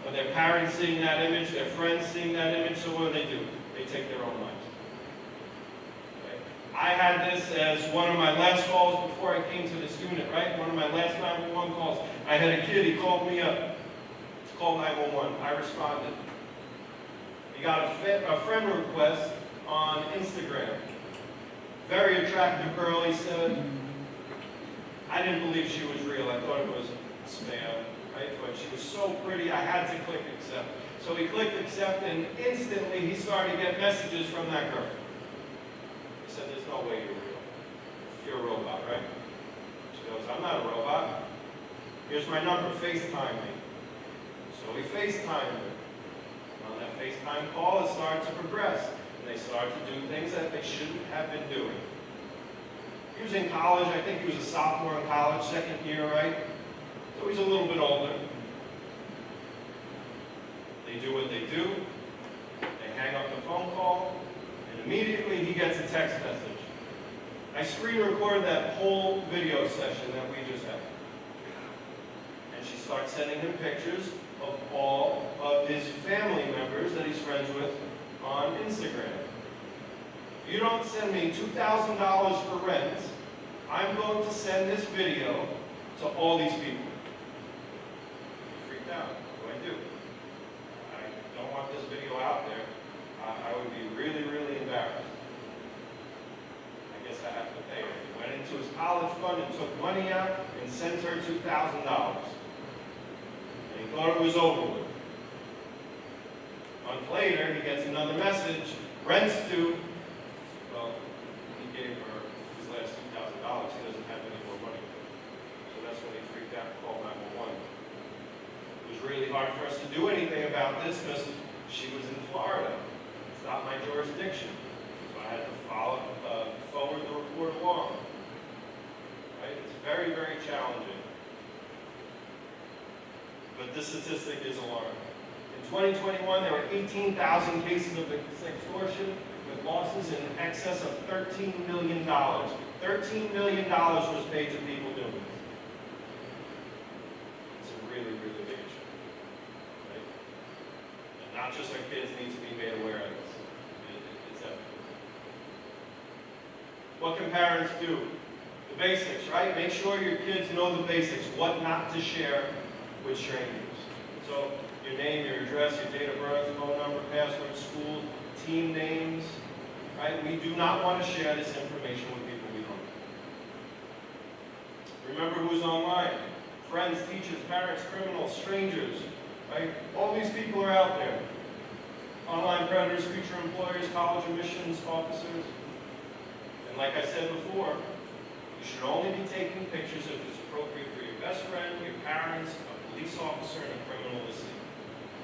of their parents seeing that image, their friends seeing that image, so what do? They take their own lives. Okay? I had this as one of my last calls before I came to this unit, right? One of my last 911 calls. I had a kid, he called me up. It's called 911. I responded. He got a friend request on Instagram. Very attractive girl, he said. I didn't believe she was real. I thought it was spam, right? But she was so pretty, I had to click accept. So he clicked accept, and instantly he started to get messages from that girl. He said, there's no way you're real. You're a robot, right? She goes, I'm not a robot. Here's my number, FaceTime me. So he FaceTimed her. On that FaceTime call, it started to progress. And they started to do things that they shouldn't have been doing. He was in college, I think he was a sophomore in college, second year, right? So he's a little bit older. They do what they do. They hang up the phone call, and immediately he gets a text message. I screen recorded that whole video session that we just had. And she starts sending him pictures of all of his family members that he's friends with on Instagram. If you don't send me $2,000 for rent, I'm going to send this video to all these people. He freaked out. What do? I don't want this video out there. I would be really, really embarrassed. I guess I have to pay her. He went into his college fund and took money out and sent her $2,000. And he thought it was over with. A month later, he gets another message, rent's due. Well, he gave her his last $2,000. He doesn't have any more money. So that's when he freaked out and called 911. It was really hard for us to do anything about this because she was in Florida. It's not my jurisdiction. So I had to forward the report along. Right? It's very, very challenging. But this statistic is alarming. In 2021, there were 18,000 cases of extortion with losses in excess of $13 million. $13 million was paid to people doing this. It's a really, really big issue. Right? And not just our kids need to be made aware of this. It's everything. What can parents do? The basics, right? Make sure your kids know the basics. What not to share with strangers. So your name, your address, your date of birth, phone number, password, school, team names, right? We do not want to share this information with people we don't know. Remember who's online. Friends, teachers, parents, criminals, strangers, right? All these people are out there. Online predators, future employers, college admissions officers. And like I said before, you should only be taking pictures if it's appropriate for your best friend, your parents, a police officer, and a criminal to see.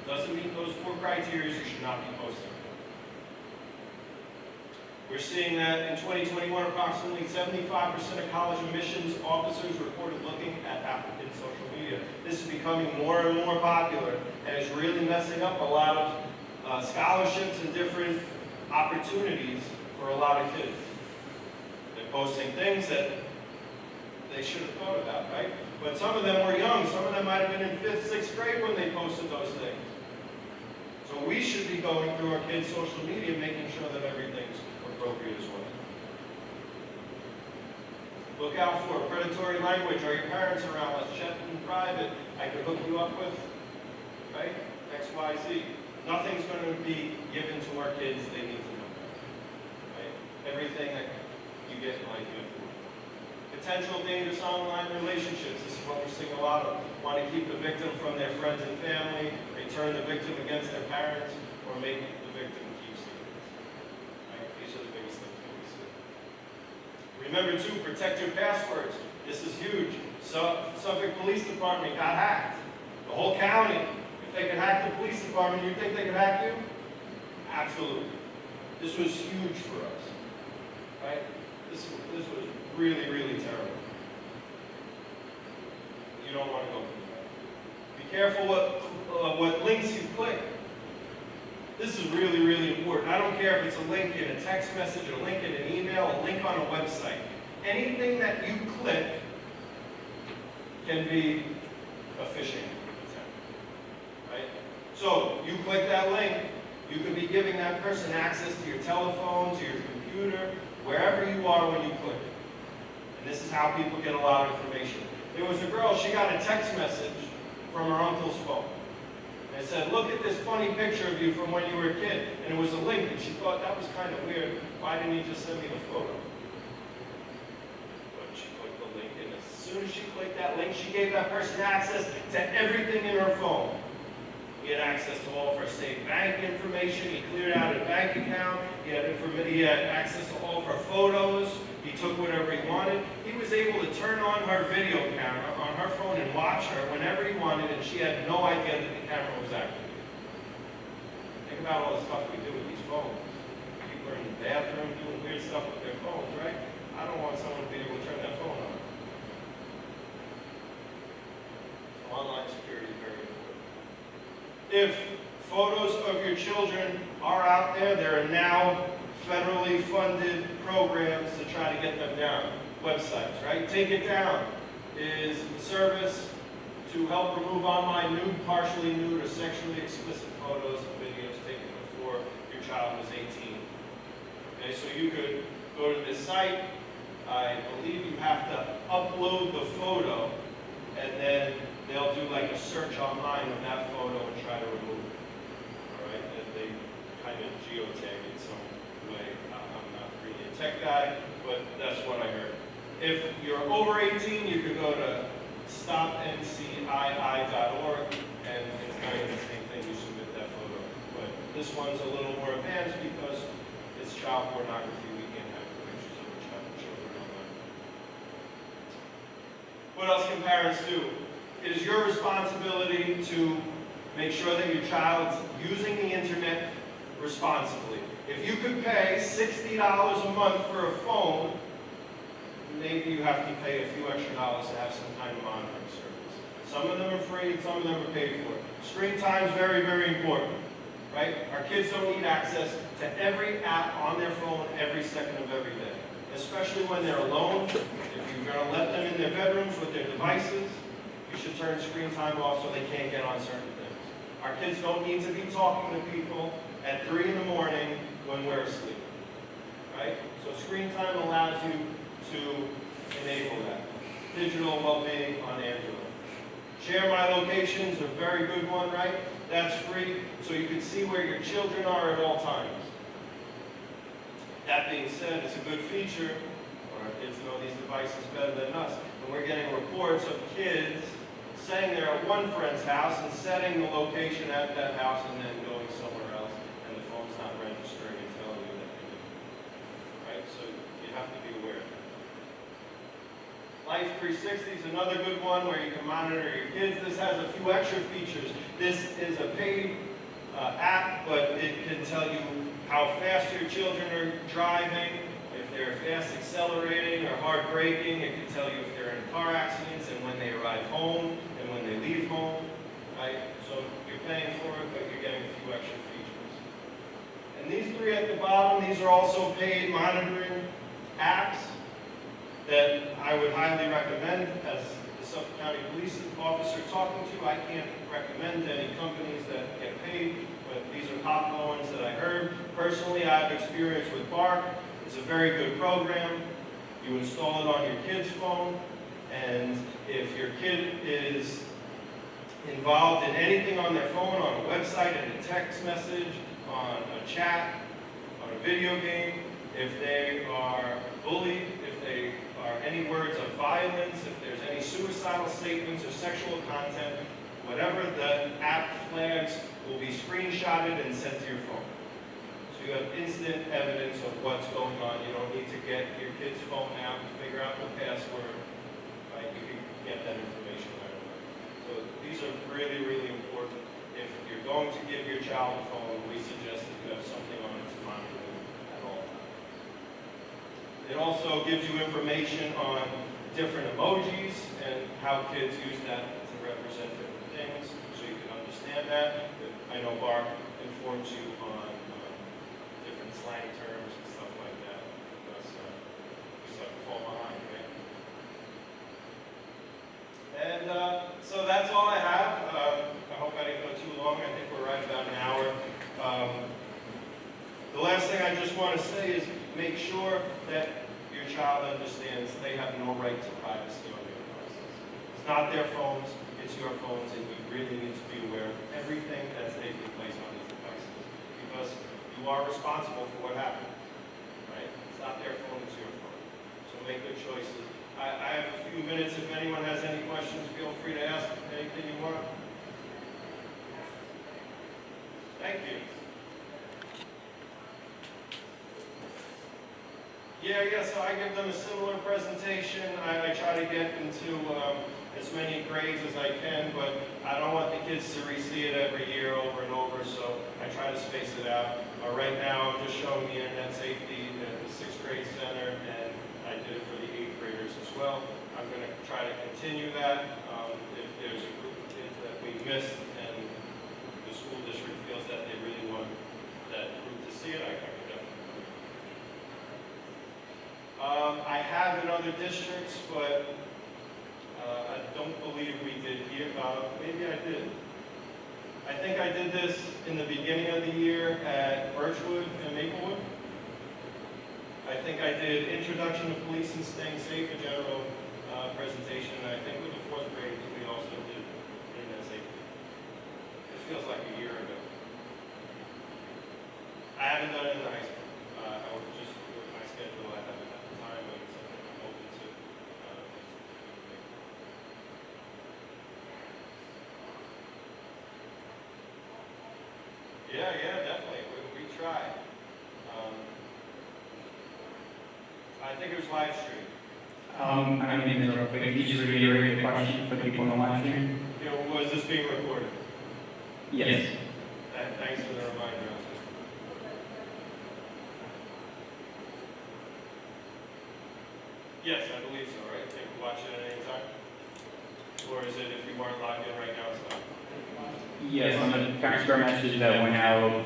Doesn't meet those 4 criteria, you should not be posting. We're seeing that in 2021, approximately 75% of college admissions officers reported looking at applicants' social media. This is becoming more and more popular, and it's really messing up a lot of scholarships and different opportunities for a lot of kids. They're posting things that they should have thought about, right? But some of them were young. Some of them might have been in 5th, 6th grade when they posted those things. So we should be going through our kids' social media, making sure that everything's appropriate as well. Look out for predatory language. Are your parents around? Let's chat in private. I could hook you up with, right? X, Y, Z. Nothing's going to be given to our kids. They need to know, right? everything that you get in life you have to work for. Potential dangerous online relationships. This is what we sing a lot of. Want to keep the victim from their friends and family, they turn the victim against their parents, or make the victim keep secrets. Right? These are the biggest things that we see. Remember too, protect your passwords. This is huge. So, Suffolk Police Department got hacked. The whole county. If they could hack the police department, you think they could hack you? Absolutely. This was huge for us. Right? This was really, really terrible. You don't want to go through that. Be careful what links you click. This is really, really important. I don't care if it's a link in a text message, a link in an email, a link on a website. Anything that you click can be a phishing attempt. Right? So you click that link, you could be giving that person access to your telephone, to your computer, wherever you are when you click it. And this is how people get a lot of information. There was a girl, she got a text message from her uncle's phone. And it said, look at this funny picture of you from when you were a kid. And it was a link, and she thought that was kind of weird. Why didn't he just send me the photo? But she clicked the link, and as soon as she clicked that link, she gave that person access to everything in her phone. He had access to all of her state bank information. He cleared out her bank account. He had access to all of her photos. He took whatever he wanted. He was able to turn on her video camera on her phone and watch her whenever he wanted, and she had no idea that the camera was activated. Think about all the stuff we do with these phones. People are in the bathroom doing weird stuff with their phones, right? I don't want someone to be able to turn that phone on. So online security is very important. If photos of your children are out there, there are now federally funded programs to try to get them down. Websites, right? Take It Down is a service to help remove online nude, partially nude, or sexually explicit photos and videos taken before your child was 18. Okay, so you could go to this site. I believe you have to upload the photo, and then they'll do like a search online of that photo and try to remove it. All right, and they kind of geotag it some way. I'm not really a tech guy, but that's what I heard. If you're over 18, you could go to stopncii.org, and it's kind of the same thing. You submit that photo, but this one's a little more advanced because it's child pornography. We can't have pictures of children online. What else can parents do? It is your responsibility to make sure that your child's using the internet responsibly. If you could pay $60 a month for a phone, maybe you have to pay a few extra dollars to have some kind of monitoring service. Some of them are free, some of them are paid for. Screen time is very, very important, right? Our kids don't need access to every app on their phone every second of every day, especially when they're alone. If you're going to let them in their bedrooms with their devices, you should turn screen time off so they can't get on certain things. Our kids don't need to be talking to people at 3 in the morning when we're asleep, right? So screen time allows you to enable that. Digital well-being on Android. Share My Location is a very good one, right? That's free, so you can see where your children are at all times. That being said, it's a good feature. Our kids know these devices better than us. And we're getting reports of kids saying they're at one friend's house and setting the location at that house and then going somewhere else, and the phone's not registering and telling you that they did. Right? So you have to be aware. Life 360 is another good one where you can monitor your kids. This has a few extra features. This is a paid app, but it can tell you how fast your children are driving, if they're fast accelerating or hard braking. It can tell you if they're in car accidents and when they arrive home and when they leave home. Right? So you're paying for it, but you're getting a few extra features. And these three at the bottom, these are also paid monitoring apps that I would highly recommend. As the Suffolk County Police officer talking to, I can't recommend any companies that get paid, but these are popular ones that I heard. Personally, I have experience with Bark. It's a very good program. You install it on your kid's phone, and if your kid is involved in anything on their phone, on a website, in a text message, on a chat, on a video game, if they are bullied, if they are any words of violence, if there's any suicidal statements or sexual content, whatever the app flags will be screenshotted and sent to your phone. So you have instant evidence of what's going on. You don't need to get your kid's phone out and figure out the password. Right? You can get that information right away. So these are really, really important. If you're going to give your child a phone, we suggest that you have something on it to monitor them at all times. It also gives you information on different emojis and how kids use that to represent different things, so you can understand that. I know Barb informs you on different slang terms and stuff like that, because we start to fall behind, right? And so that's all I have. I hope I didn't go too long. I think we're right about an hour. The last thing I just want to say is make sure that your child understands they have no right to privacy on your devices. It's not their phones, it's your phones, and you really need to be aware of everything that's taking place on these devices, because you are responsible for what happened, right? It's not their phone, it's your phone. So make good choices. I have a few minutes. If anyone has any questions, feel free to ask anything you want. Thank you. Yeah, so I give them a similar presentation. I try to get into as many grades as I can, but I don't want the kids to re-see it every year over and over, so I try to space it out. Right now, I'm just showing the internet safety at the 6th grade center, and I did it for the 8th graders as well. I'm going to try to continue that. If there's a group of kids that we missed and the school district feels that they really want that group to see it, I can definitely do it. I have in other districts, but I don't believe we did here. Maybe I did. I think I did this in the beginning of the year at Birchwood and Maplewood. I think I did Introduction to Police and Staying Safe, a general presentation. I think with the 4th grade, we also did internet safety. It feels like a year ago. I haven't done it in the high school. I was just with my schedule. I haven't had the time, but it's something I'm open to. Yeah, definitely. We try. I think it was live stream. I mean, interrupt, but could you just reiterate the question for the people on the live stream? Was this being recorded? Yes. Thanks for the reminder. Yes, I believe so, right? They can watch it at any time? Or is it if you weren't logged in right now, it's not? Yes, on the Parent Square message that went out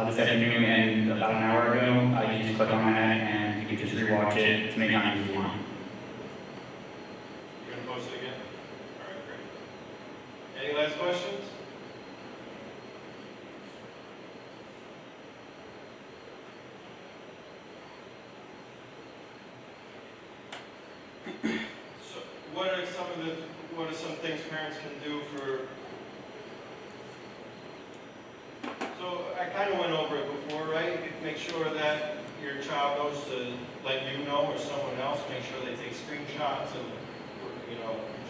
this afternoon and about an hour ago, you just click on that and you can just rewatch it as many times as you want. You're going to post it again? All right, great. Any last questions? So, what are some things parents can do for? So I kind of went over it before, right? Make sure that your child knows to let you know or someone else. Make sure they take screenshots and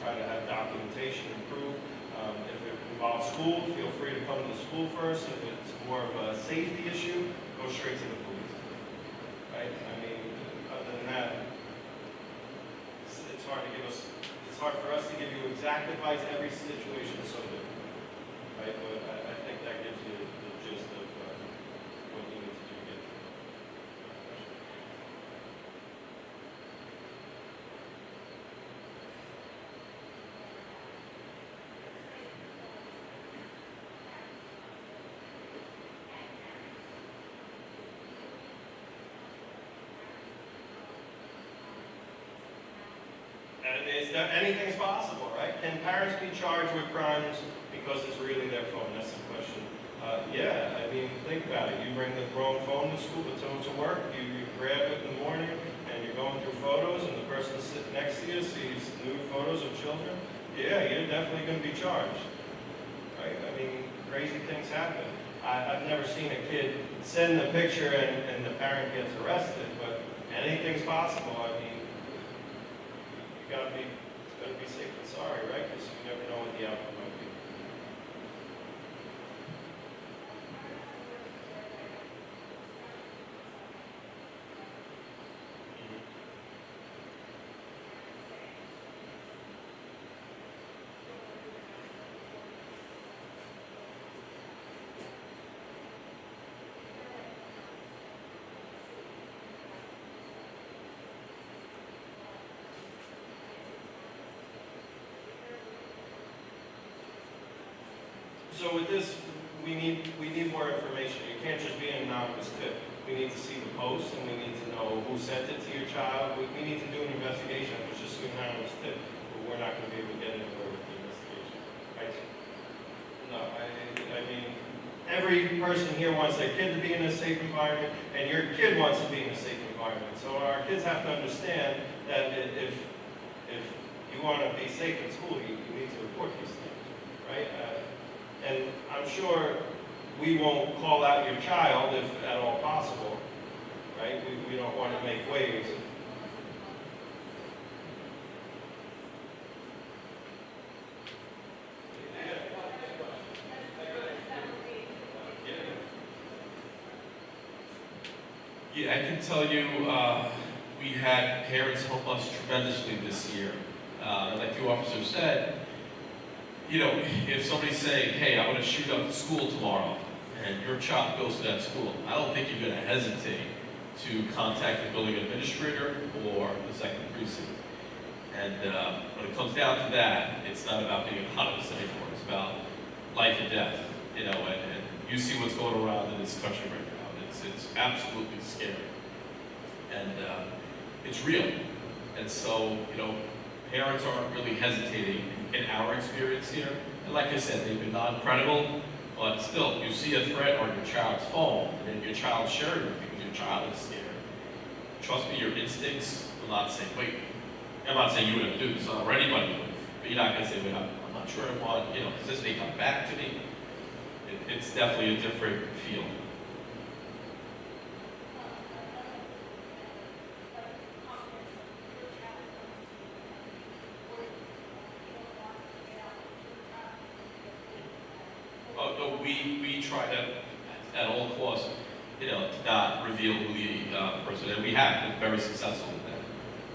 try to have documentation and proof. If it involves school, feel free to come to school first. If it's more of a safety issue, go straight to the police. Right? I mean, other than that, it's hard for us to give you exact advice. Every situation is so different. Right? But I think that gives you the gist of what you need to do to get through. And anything's possible, right? Can parents be charged with crimes because it's really their phone? That's the question. Yeah, I mean, think about it. You bring the wrong phone to school, to work, you grab it in the morning, and you're going through photos, and the person sitting next to you sees nude photos of children. Yeah, you're definitely going to be charged, right? I mean, crazy things happen. I've never seen a kid send the picture and the parent gets arrested, but anything's possible. I mean, you gotta be safe than sorry, right? Because you never know what the outcome might be. So with this, we need more information. It can't just be an anonymous tip. We need to see the post, and we need to know who sent it to your child. We need to do an investigation. If it's just an anonymous tip, but we're not going to be able to get anywhere with the investigation. Right? No, I mean, every person here wants their kid to be in a safe environment, and your kid wants to be in a safe environment. So our kids have to understand that if you want to be safe in school, you need to report these things, right? And I'm sure we won't call out your child if at all possible, right? We don't want to make waves. Yeah, I can tell you, we had parents help us tremendously this year. Like the officer said, you know, if somebody's saying, hey, I'm going to shoot up the school tomorrow, and your child goes to that school, I don't think you're going to hesitate to contact the building administrator or the second precinct. And when it comes down to that, it's not about being anonymous anymore. It's about life and death, you know, and you see what's going around in this country right now. It's absolutely scary. And it's real. And so, you know, parents aren't really hesitating in our experience here. And like I said, they've been non-credible, but still, you see a threat on your child's phone, and then your child's sharing it because your child is scared. Trust me, your instincts will not say, wait, I'm not saying you wouldn't do this, or anybody would, but you're not going to say, wait, I'm not sure I want, you know, does this may come back to me? It's definitely a different feel. We try to, at all costs, you know, not reveal who the person is. And we have been very successful with that.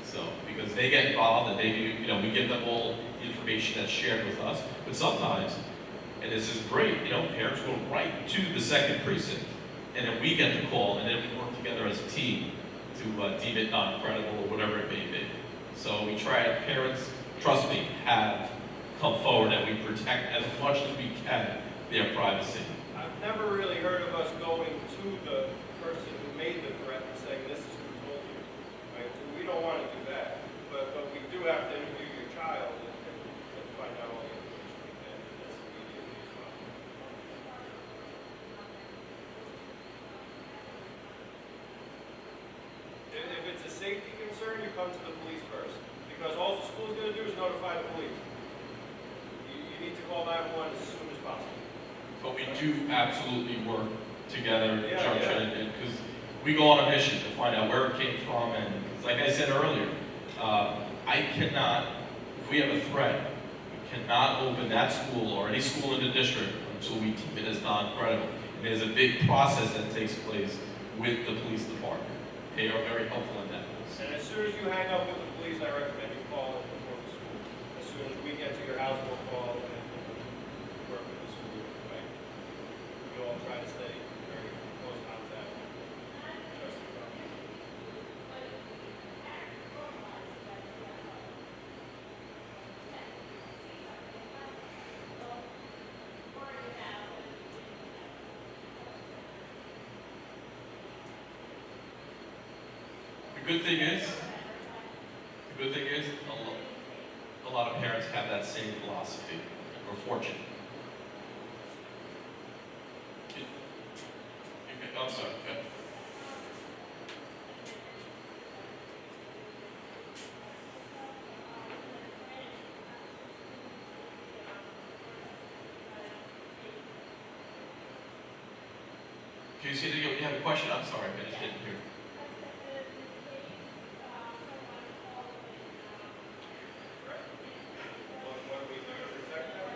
So, because they get involved and they do, you know, we give them all the information that's shared with us. But sometimes, and this is great, you know, parents will write to the second precinct, and then we get the call, and then we work together as a team to deem it non-credible or whatever it may be. So we try, parents, trust me, have come forward, and we protect as much as we can their privacy. I've never really heard of us going to the person who made the threat and saying, this is who told you. Right? We don't want to do that. But we do have to interview your child and find out all the information we can. And that's immediately as well. If it's a safety concern, you come to the police first. Because all the school's going to do is notify the police. You need to call 911 as soon as possible. But we do absolutely work together in conjunction, and because we go on a mission to find out where it came from, and like I said earlier, I cannot, if we have a threat, we cannot open that school or any school in the district until we deem it as non-credible. And there's a big process that takes place with the police department. They are very helpful in that. And as soon as you hang up with the police, I recommend you call and report the school. As soon as we get to your house, we'll call and work with the school, right? We all try to stay very close contact. Trust the government. The good thing is, a lot of parents have that same philosophy. We're fortunate. I'm sorry. Okay. Can you see that you have a question? I'm sorry, I just didn't hear. What are we going to protect them?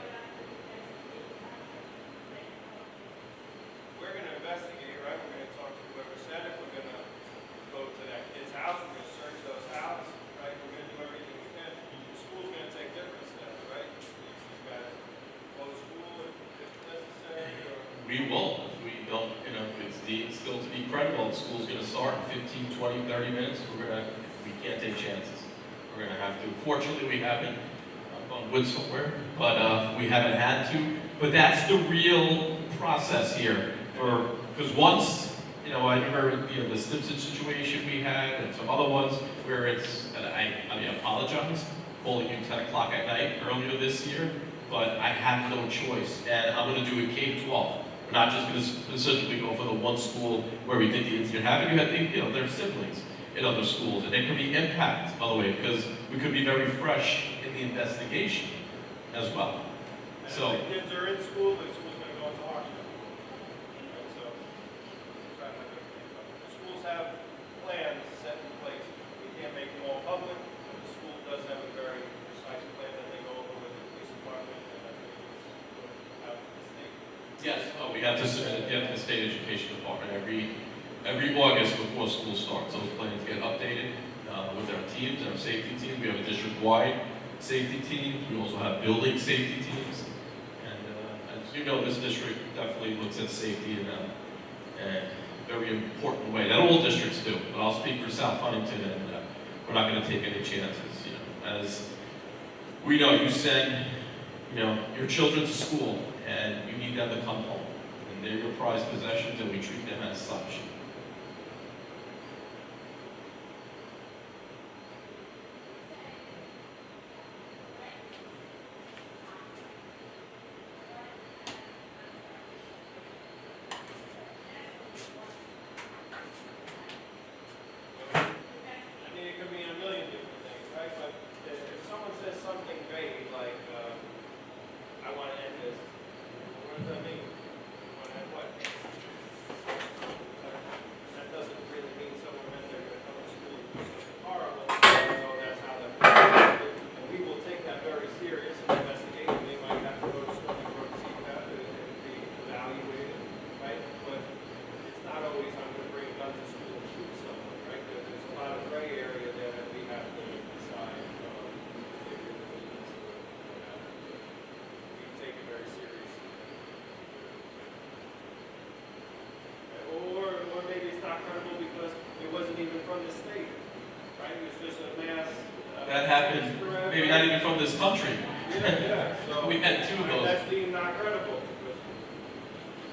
We're going to investigate, right? We're going to talk to whoever said it. We're going to go to that kid's house. We're going to search those houses, right? We're going to do everything we can. The school's going to take different steps, right? You guys close school if necessary, or... We will, if we don't, you know, if it's deemed still to be credible, the school's gonna start in 15, 20, 30 minutes, we can't take chances. We're gonna have to. Fortunately, we haven't gone wood somewhere, but we haven't had to. But that's the real process here. Because once, you know, I remember, you know, the Stimson situation we had and some other ones where it's, and I apologize, calling you 10 o'clock at night earlier this year, but I have no choice, and I'm gonna do a K-12. We're not just going to specifically go for the one school where we did the incident happen. You had, you know, their siblings in other schools, and there could be impact, by the way, because we could be very fresh in the investigation as well. And So, if the kids are in school, the school's going to go into lockdown. Right, so, the schools have plans set in place. We can't make them all public, but the school does have a very precise plan that they go over with the police department, and I think it's put out to the state. yes, we have to submit it to the State Education Department every August before school starts. Those plans get updated with our teams, our safety team. We have a district-wide safety team. We also have building safety teams. And as you know, this district definitely looks at safety in a very important way. That all districts do, but I'll speak for South Huntington, and we're not going to take any chances. You know, as we know, you send, you know, your children to school, and you need them to come home. And they're your prized possessions, and we treat them as such. I mean, it could mean a million different things, right? But if someone says something vague, like, I want to end this, what does that mean? You want to end what? That doesn't really mean someone meant they're going to come to school and do something horrible. So that's how that works. And we will take that very serious in investigation. They might have to go to school and see that and be evaluated, right? But it's not always, I'm going to bring a gun to school and shoot someone, right? There's a lot of gray area there that we have to decide if it needs to, we take it very seriously. Or maybe it's not credible because it wasn't even from the state, right? It was just a mass. That happened, maybe not even from this country. Yeah, so. We had two of those. That's deemed not credible because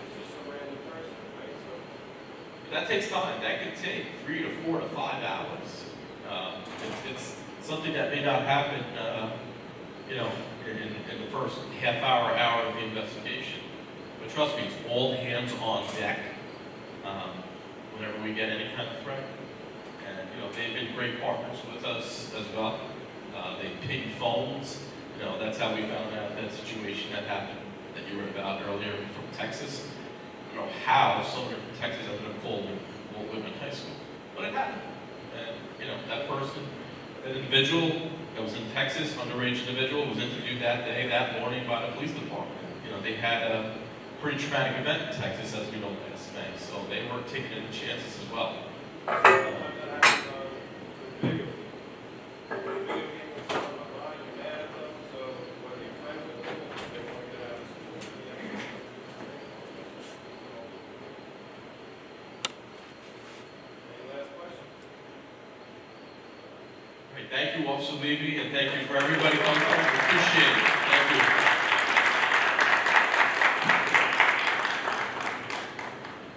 it's just some random person, right? So. That takes time. That could take 3 to 4 to 5 hours. It's something that may not happen, you know, in the first half hour of the investigation. But trust me, it's all hands on deck whenever we get any kind of threat. And, you know, they've been great partners with us as well. They ping phones. You know, that's how we found out that situation that happened that you read about earlier from Texas. I don't know how someone from Texas ended up calling Walt Whitman High School, but it happened. And, you know, that person, that individual that was in Texas, underage individual, was interviewed that day, that morning by the police department. You know, they had a pretty traumatic event in Texas, as we know, last May, so they were taking any chances as well. Thank you, Officer Levy, and thank you for everybody coming. We appreciate it. Thank you.